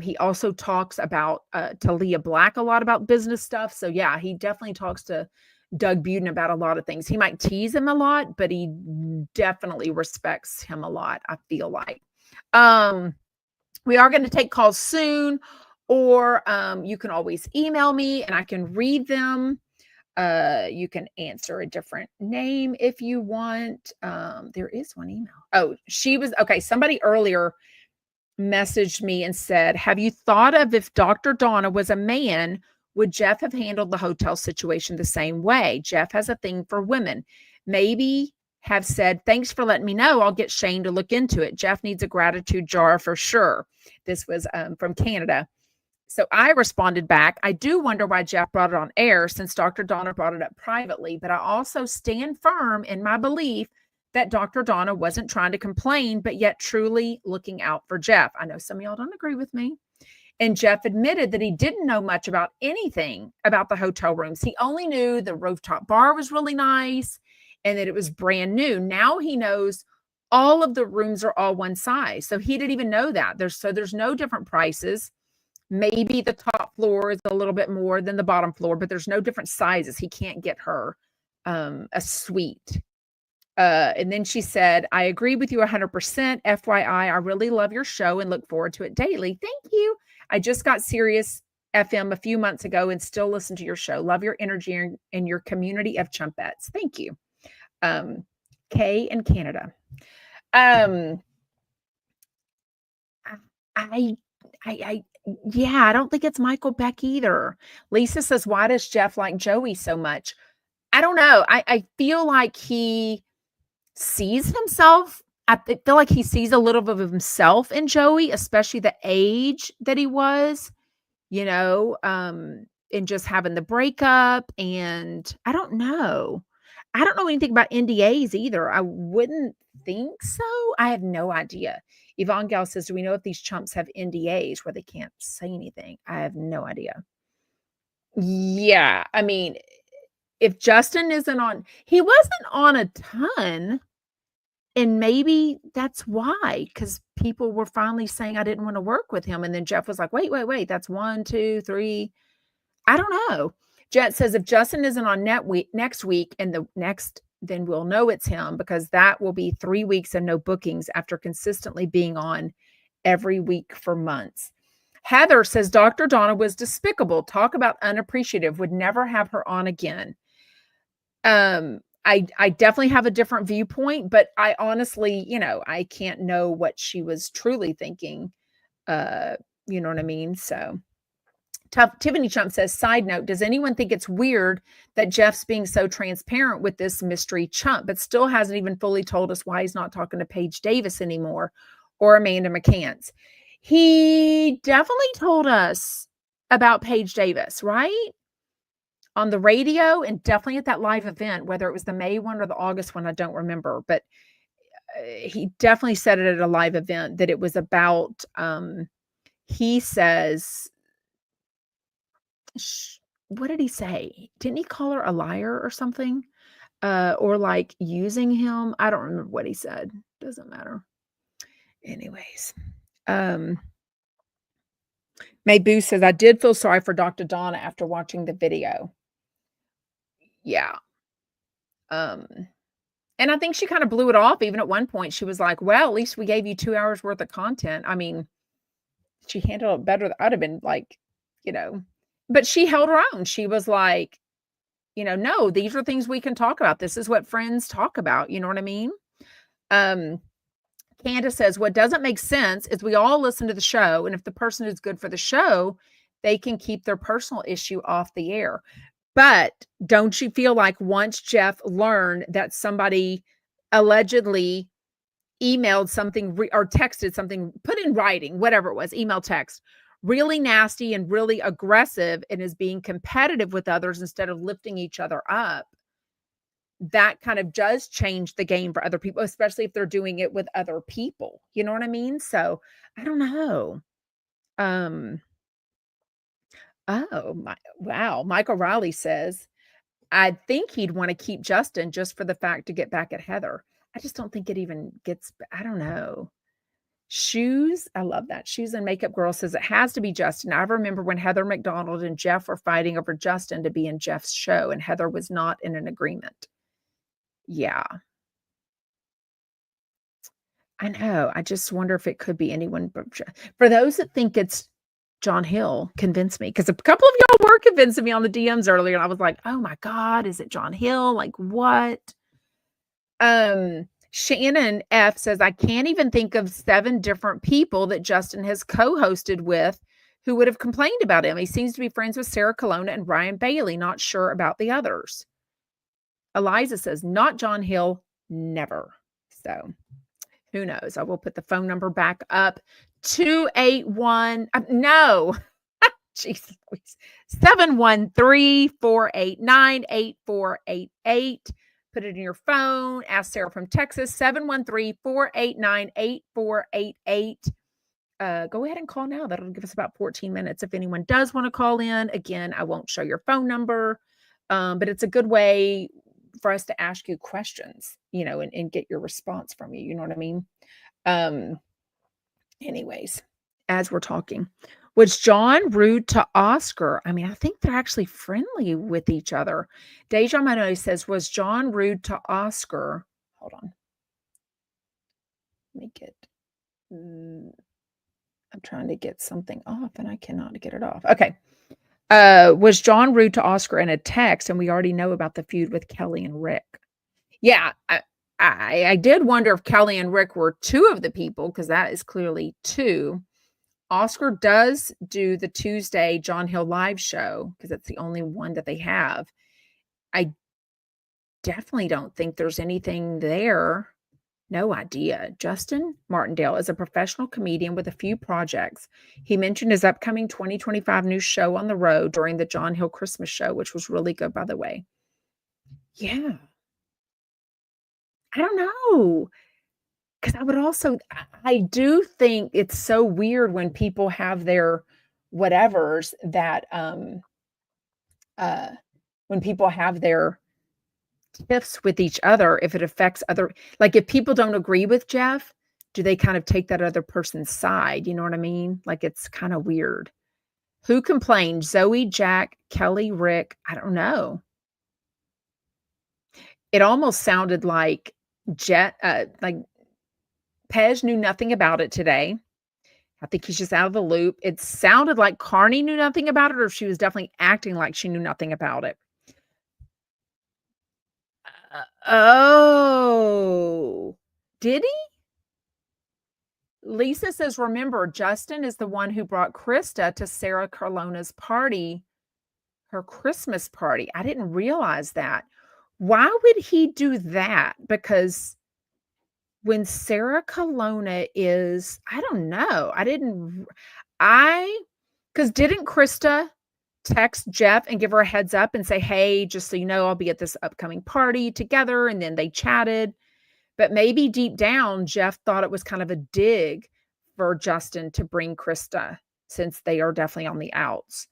He also talks about to Leah Black a lot about business stuff. So yeah, he definitely talks to Doug Buden about a lot of things. He might tease him a lot, but he definitely respects him a lot, I feel like. We are going to take calls soon, or you can always email me and I can read them. You can answer a different name if you want. There is one email. Oh, somebody earlier messaged me and said, have you thought of if Dr. Donna was a man, Would Jeff have handled the hotel situation the same way? Jeff has a thing for women. Maybe have said, thanks for letting me know. I'll get Shane to look into it. Jeff needs a gratitude jar for sure. This was from Canada. So I responded back, I do wonder why Jeff brought it on air since Dr. Donna brought it up privately, but I also stand firm in my belief that Dr. Donna wasn't trying to complain, but yet truly looking out for Jeff. I know some of y'all don't agree with me. And Jeff admitted that he didn't know much about anything about the hotel rooms. He only knew the rooftop bar was really nice and that it was brand new. Now he knows all of the rooms are all one size. So he didn't even know that. There's no different prices. Maybe the top floor is a little bit more than the bottom floor, but there's no different sizes. He can't get her a suite. And then she said, I agree with you 100%. FYI, I really love your show and look forward to it daily. Thank you. I just got Sirius FM a few months ago and still listen to your show. Love your energy and your community of chumpettes. Thank you. Kay in Canada. Yeah, I don't think it's Michael Beck either. Lisa says, why does Jeff like Joey so much? I don't know. I feel like he sees himself. I feel like he sees a little bit of himself in Joey, especially the age that he was, and just having the breakup. And I don't know. I don't know anything about NDAs either. I wouldn't think so. I have no idea. Yvonne Gal says, do we know if these chumps have NDAs where they can't say anything? I have no idea. Yeah. I mean, if Justin isn't on, he wasn't on a ton. And maybe that's why, because people were finally saying I didn't want to work with him. And then Jeff was like, wait, that's 1, 2, 3. I don't know. Jet says, if Justin isn't on next week and the next, then we'll know it's him because that will be 3 weeks and no bookings after consistently being on every week for months. Heather says, Dr. Donna was despicable. Talk about unappreciative. Would never have her on again. I definitely have a different viewpoint, but I honestly, I can't know what she was truly thinking. You know what I mean? So Tiffany Chump says, side note, does anyone think it's weird that Jeff's being so transparent with this mystery chump, but still hasn't even fully told us why he's not talking to Paige Davis anymore or Amanda McCants? He definitely told us about Paige Davis, right? On the radio and definitely at that live event, whether it was the May one or the August one, I don't remember, but he definitely said it at a live event that it was about, he says, what did he say? Didn't he call her a liar or something? Or like using him? I don't remember what he said. Doesn't matter. Anyways, May Boo says, I did feel sorry for Dr. Donna after watching the video. Yeah. And I think she kind of blew it off. Even at one point, she was like, well, at least we gave you 2 hours worth of content. I mean, she handled it better. I'd have been like, but she held her own. She was like, no, these are things we can talk about. This is what friends talk about. You know what I mean? Candace says, what doesn't make sense is we all listen to the show. And if the person is good for the show, they can keep their personal issue off the air. But don't you feel like once Jeff learned that somebody allegedly emailed something or texted something, put in writing, whatever it was, email, text, really nasty and really aggressive and is being competitive with others instead of lifting each other up, that kind of does change the game for other people, especially if they're doing it with other people. You know what I mean? So I don't know. Wow. Michael Riley says, I think he'd want to keep Justin just for the fact to get back at Heather. I just don't think it even gets, I don't know. Shoes. I love that. Shoes and Makeup Girl says it has to be Justin. I remember when Heather McDonald and Jeff were fighting over Justin to be in Jeff's show and Heather was not in an agreement. Yeah. I know. I just wonder if it could be anyone but Jeff. For those that think it's John Hill, convince me, because a couple of y'all were convincing me on the DMs earlier and I was like, oh my God, is it John Hill? Like what? Shannon F says, I can't even think of 7 different people that Justin has co-hosted with who would have complained about him. He seems to be friends with Sarah Colonna and Ryan Bailey, not sure about the others. Eliza says, not John Hill, never. So who knows? I will put the phone number back up. 281, no. Jeez, 713-489-8488. Put it in your phone. Ask Sarah from Texas, 713-489-8488. Go ahead and call now. That'll give us about 14 minutes. If anyone does want to call in, again, I won't show your phone number, but it's a good way for us to ask you questions, and get your response from you. You know what I mean? Anyways, as we're talking, was John rude to Oscar? I mean, I think they're actually friendly with each other. Deja Mano says, was John rude to Oscar? Hold on. Let me get, I'm trying to get something off and I cannot get it off. Okay. Was John rude to Oscar in a text? And we already know about the feud with Kelly and Rick. Yeah. I did wonder if Kelly and Rick were two of the people, because that is clearly two. Oscar does do the Tuesday John Hill live show because it's the only one that they have. I definitely don't think there's anything there. No idea. Justin Martindale is a professional comedian with a few projects. He mentioned his upcoming 2025 new show on the road during the John Hill Christmas show, which was really good, by the way. Yeah. I don't know. Because I do think it's so weird when people have their whatevers that, when people have their tiffs with each other, if it affects like if people don't agree with Jeff, do they kind of take that other person's side? You know what I mean? Like it's kind of weird. Who complained? Zoe, Jack, Kelly, Rick? I don't know. It almost sounded like like Pej knew nothing about it today. I think he's just out of the loop. It sounded like Carney knew nothing about it, or she was definitely acting like she knew nothing about it. Oh, did he? Lisa says, remember, Justin is the one who brought Krista to Sarah Colonna's party, her Christmas party. I didn't realize that. Why would he do that? Because when Sarah Colonna is, I don't know. Because didn't Krista text Jeff and give her a heads up and say, hey, just so you know, I'll be at this upcoming party together. And then they chatted. But maybe deep down, Jeff thought it was kind of a dig for Justin to bring Krista, since they are definitely on the outs.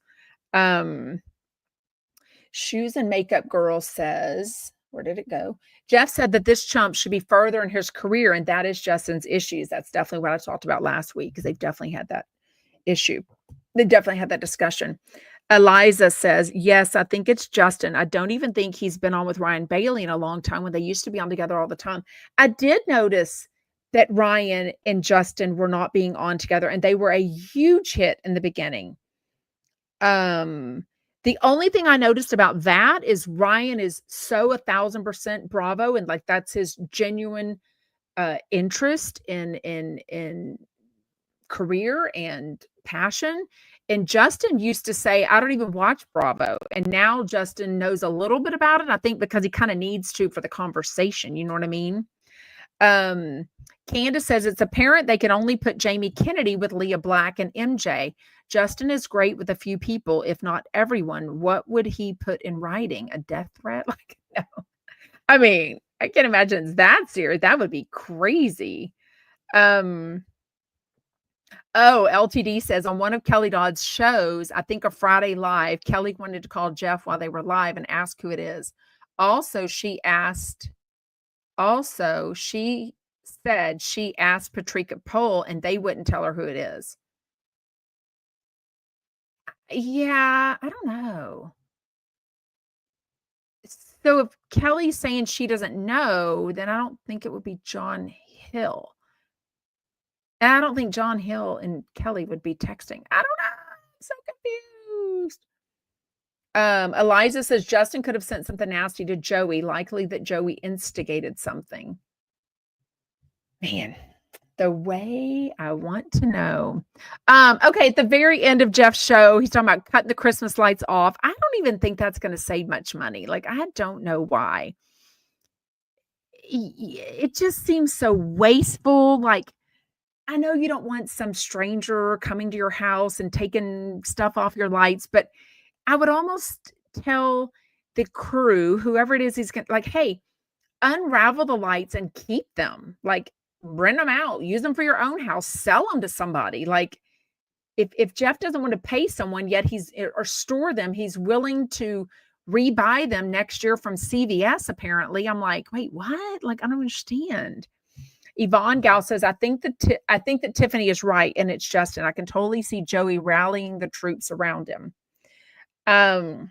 Shoes and Makeup Girl says, where did it go? Jeff said that this chump should be further in his career, and that is Justin's issues. That's definitely what I talked about last week, because they've definitely had that issue. They definitely had that discussion. Eliza says, yes, I think it's Justin. I don't even think he's been on with Ryan Bailey in a long time, when they used to be on together all the time. I did notice that Ryan and Justin were not being on together, and they were a huge hit in the beginning. The only thing I noticed about that is Ryan is so 1,000% Bravo, and like that's his genuine interest in career and passion. And Justin used to say, I don't even watch Bravo. And now Justin knows a little bit about it, I think, because he kind of needs to for the conversation. You know what I mean? Candace says it's apparent they can only put Jamie Kennedy with Leah Black and MJ. Justin is great with a few people, if not everyone. What would he put in writing? A death threat? Like, no. I mean, I can't imagine it's that serious. That would be crazy. Oh, LTD says on one of Kelly Dodd's shows, I think a Friday Live, Kelly wanted to call Jeff while they were live and ask who it is. Also, she said she asked Patricia Pohl and they wouldn't tell her who it is. Yeah, I don't know. So if Kelly's saying she doesn't know, then I don't think it would be John Hill. And I don't think John Hill and Kelly would be texting. I don't know. I'm so confused. Eliza says Justin could have sent something nasty to Joey, likely that Joey instigated something. Man, The way I want to know. Okay, at the very end of Jeff's show, he's talking about cutting the Christmas lights off. I don't even think that's gonna save much money. Like, I don't know why. It just seems so wasteful. Like, I know you don't want some stranger coming to your house and taking stuff off your lights, but I would almost tell the crew, whoever it is, he's gonna like, hey, unravel the lights and keep them. Like, rent them out, use them for your own house, sell them to somebody. Like, if Jeff doesn't want to pay someone yet, or store them, he's willing to rebuy them next year from CVS. Apparently, I'm like, wait, what? Like, I don't understand. Yvonne Gal says, I think that Tiffany is right, and it's Justin. I can totally see Joey rallying the troops around him. Um,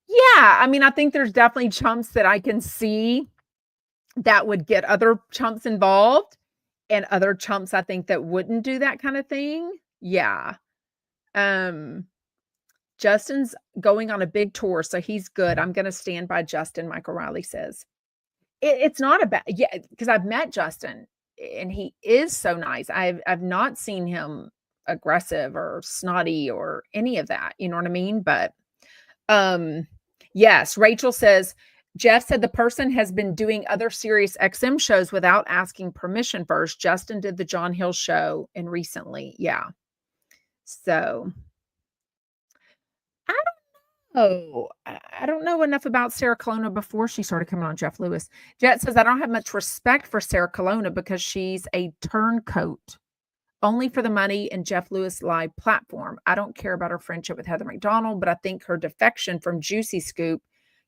yeah, I mean, I think there's definitely chumps that I can see that would get other chumps involved, and other chumps I think that wouldn't do that kind of thing. Yeah. Um, Justin's going on a big tour, so he's good. I'm gonna stand by Justin, Michael Riley says. It's not a bad, yeah, because I've met Justin and he is so nice. I've not seen him aggressive or snotty or any of that. You know what I mean? But um, yes, Rachel says Jeff said the person has been doing other Sirius XM shows without asking permission first. Justin did the John Hill show and recently, yeah. So I I don't know enough about Sarah Colonna before she started coming on Jeff Lewis. Jet says, I don't have much respect for Sarah Colonna because she's a turncoat, only for the money and Jeff Lewis live platform. I don't care about her friendship with Heather McDonald, but I think her defection from Juicy Scoop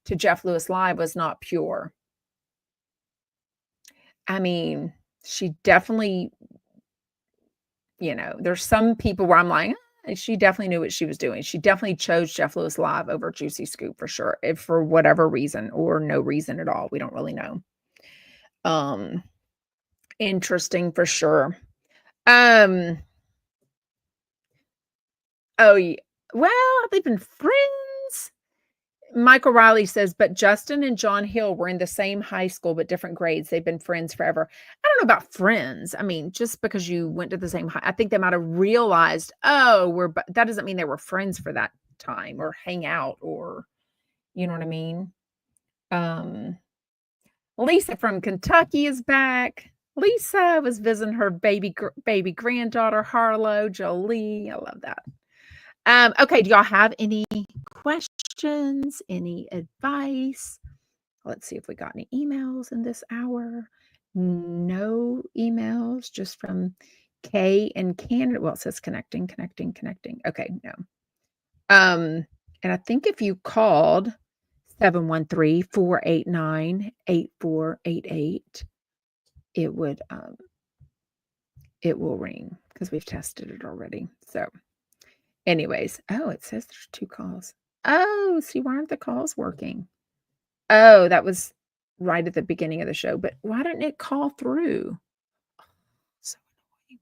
to Jeff Lewis live was not pure. I mean, she definitely, there's some people where I'm like, she definitely knew what she was doing. She definitely chose Jeff Lewis live over Juicy Scoop for sure, if for whatever reason or no reason at all. We don't really know. Interesting for sure. Um, oh yeah. Well, they've been friends. Michael Riley says, but Justin and John Hill were in the same high school, but different grades. They've been friends forever. I don't know about friends. I mean, just because you went to the same high, I think they might have realized, oh, that doesn't mean they were friends for that time or hang out or, you know what I mean? Um, Lisa from Kentucky is back. Lisa was visiting her baby granddaughter, Harlow Jolie. I love that. Okay, do y'all have any questions, any advice? Let's see if we got any emails in this hour. No emails, just from Kay and Canada. Well, it says connecting. Okay, no. And I think if you called 713-489-8488, it will ring because we've tested it already. So anyways, it says there's 2 calls. Oh, see, why aren't the calls working? Oh, that was right at the beginning of the show, but why didn't it call through? So annoying.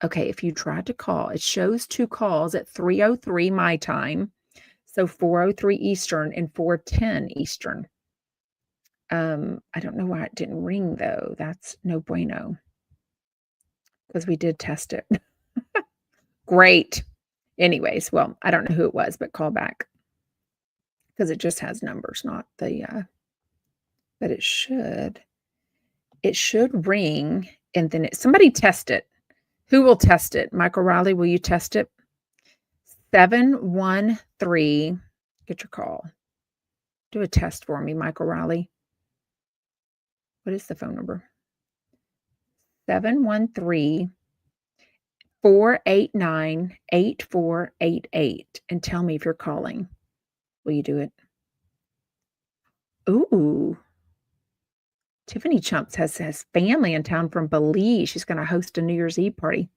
Okay, if you tried to call, it shows 2 calls at 3:03 my time, so 4:03 Eastern and 4:10 Eastern. I don't know why it didn't ring though. That's no bueno. Because we did test it. Great. Anyways, well, I don't know who it was, but call back. Because it just has numbers, not the but it should ring, and then somebody test it. Who will test it? Michael Riley, will you test it? 713, get your call. Do a test for me, Michael Riley. What is the phone number? 713-489-8488, and tell me if you're calling. Will you do it? Ooh. Tiffany Chumps has family in town from Belize. She's going to host a New Year's Eve party.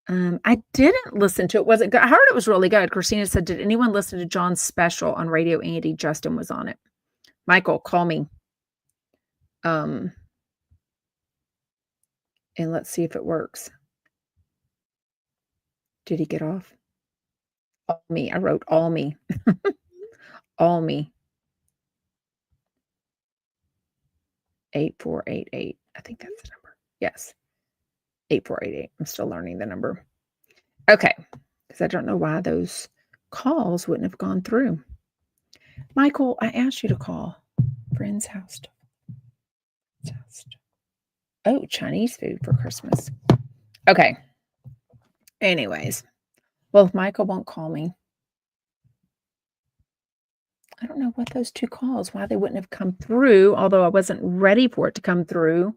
I didn't listen to it. Was it good? I heard it was really good. Christina said, did anyone listen to John's special on Radio Andy? Justin was on it. Michael, call me. And let's see if it works. Did he get off? All me. I wrote all me. All me. 8488. I think that's the number. Yes. 8488. I'm still learning the number. Okay. Because I don't know why those calls wouldn't have gone through. Michael, I asked you to call. Friend's house. Oh, Chinese food for Christmas. Okay. Anyways. Well, if Michael won't call me, I don't know what those 2 calls, why they wouldn't have come through, although I wasn't ready for it to come through.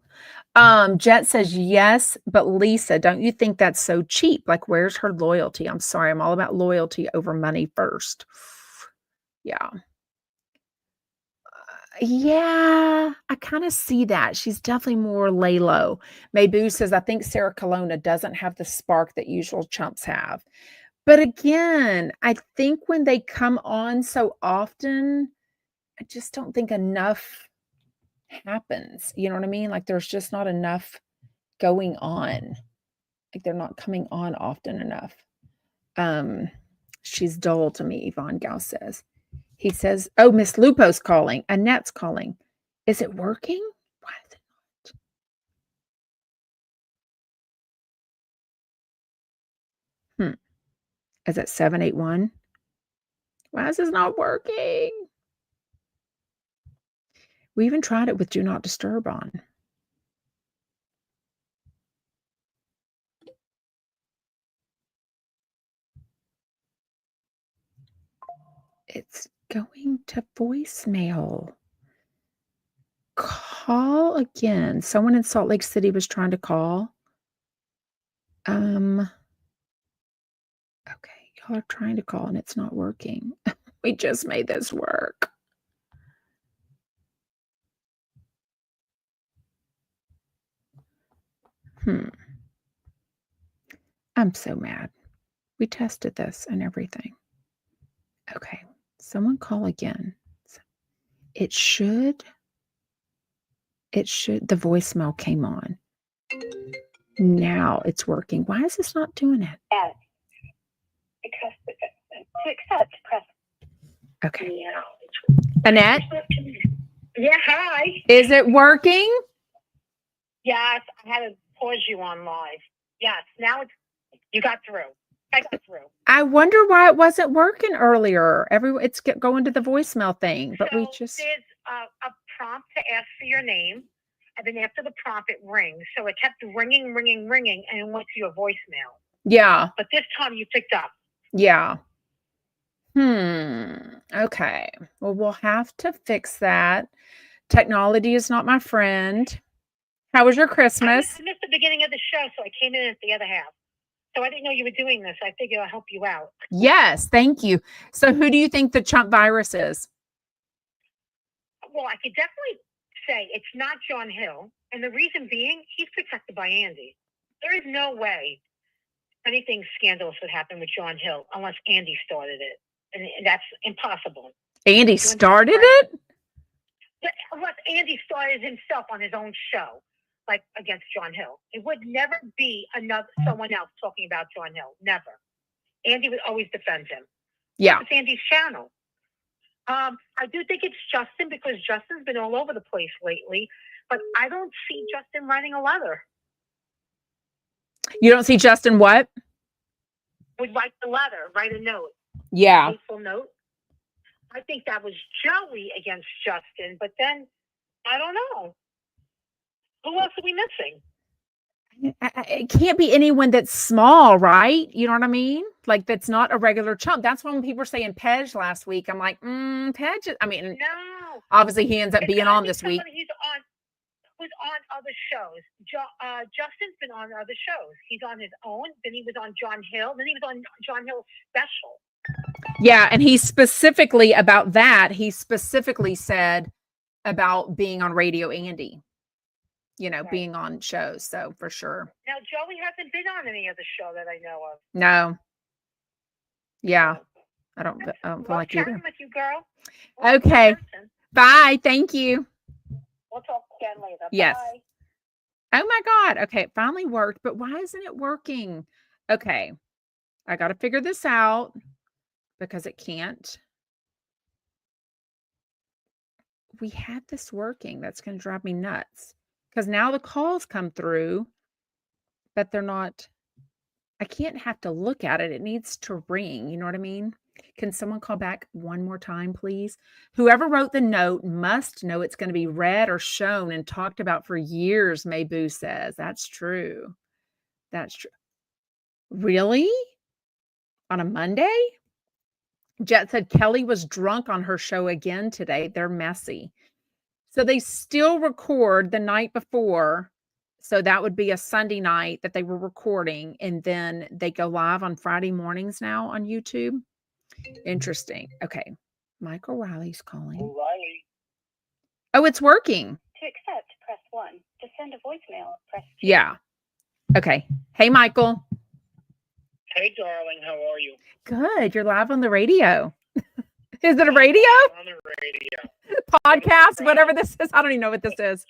Jet says, yes, but Lisa, don't you think that's so cheap? Like, where's her loyalty? I'm sorry. I'm all about loyalty over money first. Yeah. Yeah, I kind of see that. She's definitely more lay low. Mayboo says, I think Sarah Colonna doesn't have the spark that usual chumps have. But again, I think when they come on so often, I just don't think enough happens. You know what I mean? Like there's just not enough going on. Like they're not coming on often enough. She's dull to me, Yvonne Gauss says. He says, oh, Miss Lupo's calling. Annette's calling. Is it working? Why is it not? Is it 781? Why is this not working? We even tried it with Do Not Disturb on. It's going to voicemail. Call again. Someone in Salt Lake City was trying to call. Okay, y'all are trying to call and it's not working. We just made this work. I'm so mad. We tested this and everything. Okay, someone call again. It should, the voicemail came on. Now it's working. Why is this not doing it? Yes. To accept, press. Okay. Annette? Yeah, hi. Is it working? Yes, I had to pause you on live. Yes, now you got through. I got through. I wonder why it wasn't working earlier. It's going to the voicemail thing, but we just... There's a prompt to ask for your name, and then after the prompt, it rings. So it kept ringing, and it went to your voicemail. Yeah. But this time you picked up. Yeah. Okay. Well, we'll have to fix that. Technology is not my friend. How was your Christmas? I missed the beginning of the show, so I came in at the other half. So I didn't know you were doing this. I figured I'll help you out. Yes, thank you. So who do you think the CHUMP virus is? Well, I could definitely say it's not John Hill. And the reason being, he's protected by Andy. There is no way anything scandalous would happen with John Hill unless Andy started it. And that's impossible. Andy started it? Unless Andy started himself on his own show, like against John Hill. It would never be someone else talking about John Hill. Never. Andy would always defend him. Yeah. It's Andy's channel. I do think it's Justin because Justin's been all over the place lately, but I don't see Justin writing a letter. You don't see Justin what? Would write the letter, write a note. Yeah. A hateful note. I think that was Joey against Justin, but then I don't know. Who else are we missing? It can't be anyone that's small, right? You know what I mean? Like that's not a regular chump. That's when people were saying Pej last week. I'm like, Pej. I mean, no. Obviously he ends up being on this week. Who's on other shows. Justin's been on other shows. He's on his own. Then he was on John Hill. Then he was on John Hill's special. Yeah, and he specifically about that. He specifically said about being on Radio Andy. You know, right. Being on shows. So for sure. Now Joey hasn't been on any other show that I know of. No. Yeah, I don't feel like either. With you, girl. Okay. Bye. Thank you. We'll talk again later. Yes. Bye. Oh my God. Okay. It finally worked, but why isn't it working? Okay. I got to figure this out because it can't. We had this working. That's going to drive me nuts. because now the calls come through, but they're not. I can't have to look at it. It needs to ring. You know what I mean? Can someone call back one more time, please? Whoever wrote the note must know it's going to be read or shown and talked about for years, Mayboo says. That's true. That's true. Really? On a Monday? Jet said Kelly was drunk on her show again today. They're messy. So they still record the night before. So that would be a Sunday night that they were recording. And then they go live on Friday mornings now on YouTube. Interesting. Okay. Mike O'Reilly's calling. O'Reilly. Oh, it's working. To accept, press 1. To send a voicemail, press 2. Yeah. Okay. Hey, Michael. Hey, darling. How are you? Good. You're live on the radio. Is it a radio? On the radio. Podcast? Whatever this is. I don't even know what this is.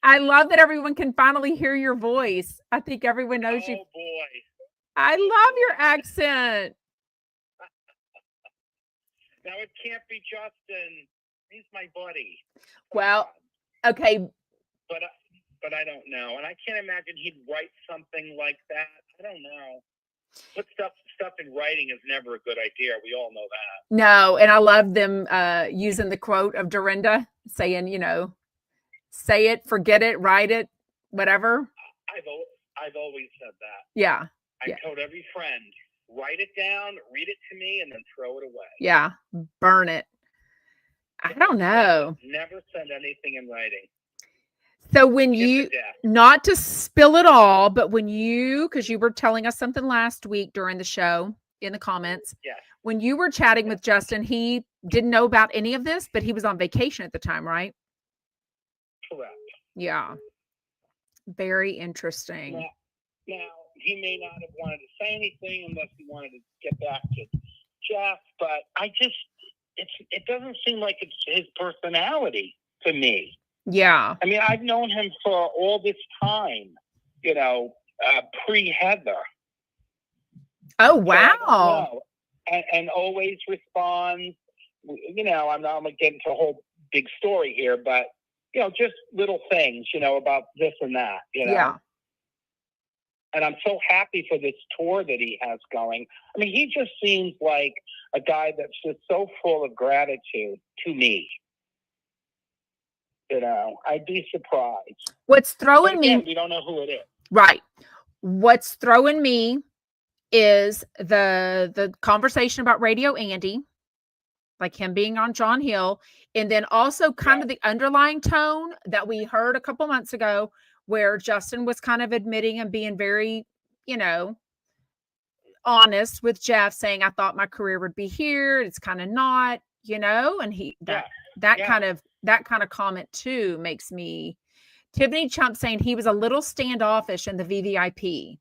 I love that everyone can finally hear your voice. I think everyone knows you. Oh, boy. I love your accent. Now, it can't be Justin. He's my buddy. Well, okay. But I don't know. And I can't imagine he'd write something like that. I don't know. Put stuff in writing is never a good idea. We all know that. No, and I love them using the quote of Dorinda saying, say it, forget it, write it, whatever. I've always said that. Yeah. I told every friend, write it down, read it to me, and then throw it away. Yeah. Burn it. I don't know. Never send anything in writing. So when you, not to spill it all, but because you were telling us something last week during the show in the comments, when you were chatting with Justin, he didn't know about any of this, but he was on vacation at the time, right? Correct. Yeah. Very interesting. Now, he may not have wanted to say anything unless he wanted to get back to Jeff, but it doesn't seem like it's his personality to me. Yeah. I mean, I've known him for all this time, pre-Heather. Oh, wow. So and always responds. I'm not going to get into a whole big story here, but, just little things, about this and that, Yeah. And I'm so happy for this tour that he has going. I mean, he just seems like a guy that's just so full of gratitude to me. I'd be surprised. What's throwing me, we don't know who it is. Right. What's throwing me is the conversation about Radio Andy, like him being on John Hill, and then also kind of the underlying tone that we heard a couple months ago where Justin was kind of admitting and being very, honest with Jeff, saying, I thought my career would be here. It's kind of not, and that kind of comment too makes me. Tiffany Chump saying he was a little standoffish in the VVIP.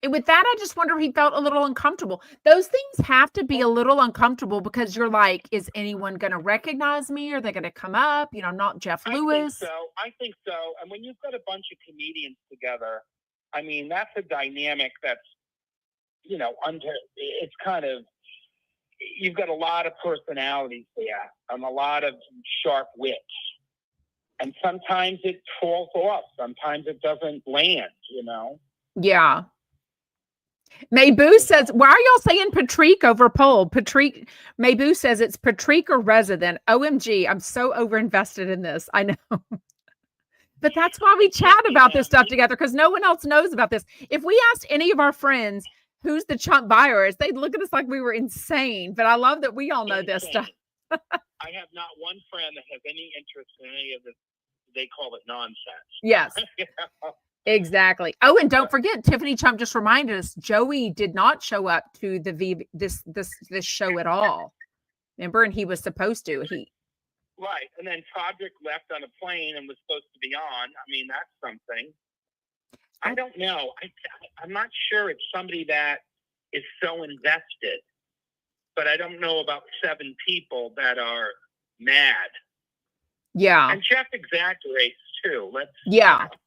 And with that, I just wonder if he felt a little uncomfortable. Those things have to be a little uncomfortable because you're like, is anyone going to recognize me? Are they going to come up? Not Jeff Lewis. I think so. And when you've got a bunch of comedians together, I mean, that's a dynamic that's, it's kind of, you've got a lot of personalities there and a lot of sharp wits. And sometimes it falls off. Sometimes it doesn't land, Yeah. Mayboo says, why are y'all saying Patrick over poll? Mayboo says it's Patrick or resident. OMG, I'm so overinvested in this. I know. But that's why we chat about this stuff together, because no one else knows about this. If we asked any of our friends who's the CHUMP virus, they'd look at us like we were insane. But I love that we all know this stuff. I have not one friend that has any interest in any of this. They call it nonsense. Yes. Exactly. Oh, and don't forget, Tiffany Chump just reminded us, Joey did not show up to this show at all. Remember, and he was supposed to. Right, and then Todrick left on a plane and was supposed to be on. I mean, that's something. I don't know. I'm not sure it's somebody that is so invested, but I don't know about 7 people that are mad. Yeah. And Jeff exaggerates too. Let's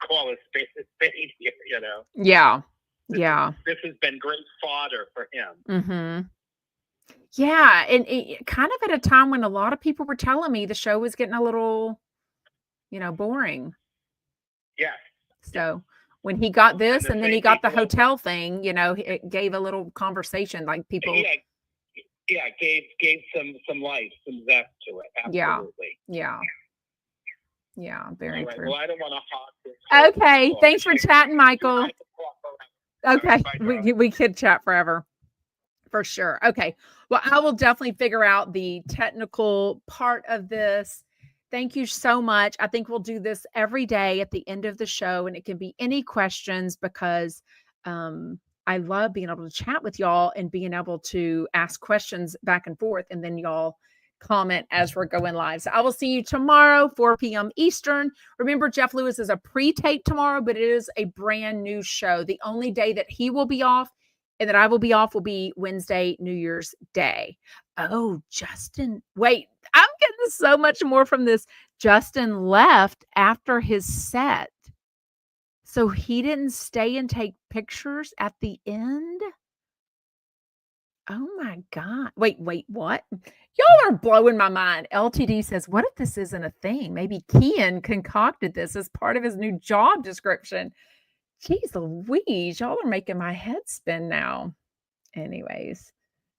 call a spade here, Yeah. Yeah. This has been great fodder for him. Mm-hmm. Yeah, and kind of at a time when a lot of people were telling me the show was getting a little, boring. Yeah. So when he got this the and then he same got the people that- hotel thing, it gave a little conversation, like people. Yeah, gave some life, some zest to it. Absolutely. Yeah, very All right. true. Well, I don't want to hog this. Okay, thanks for chatting, Michael. Okay, Bye, darling. we could chat forever. For sure. Okay. Well, I will definitely figure out the technical part of this. Thank you so much. I think we'll do this every day at the end of the show, and it can be any questions because I love being able to chat with y'all and being able to ask questions back and forth, and then y'all comment as we're going live. So I will see you tomorrow, 4 p.m. Eastern. Remember, Jeff Lewis is a pre-tape tomorrow, but it is a brand new show. The only day that he will be off and that I will be off will be Wednesday, New Year's Day. Oh, Justin. Wait, I'm getting so much more from this. Justin left after his set. So he didn't stay and take pictures at the end? Oh my God. Wait, what? Y'all are blowing my mind. LTD says, what if this isn't a thing? Maybe Kian concocted this as part of his new job description. Jeez Louise, y'all are making my head spin now. Anyways.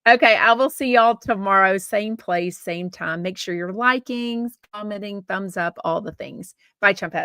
Okay, I will see y'all tomorrow. Same place, same time. Make sure you're liking, commenting, thumbs up, all the things. Bye, Chumpette.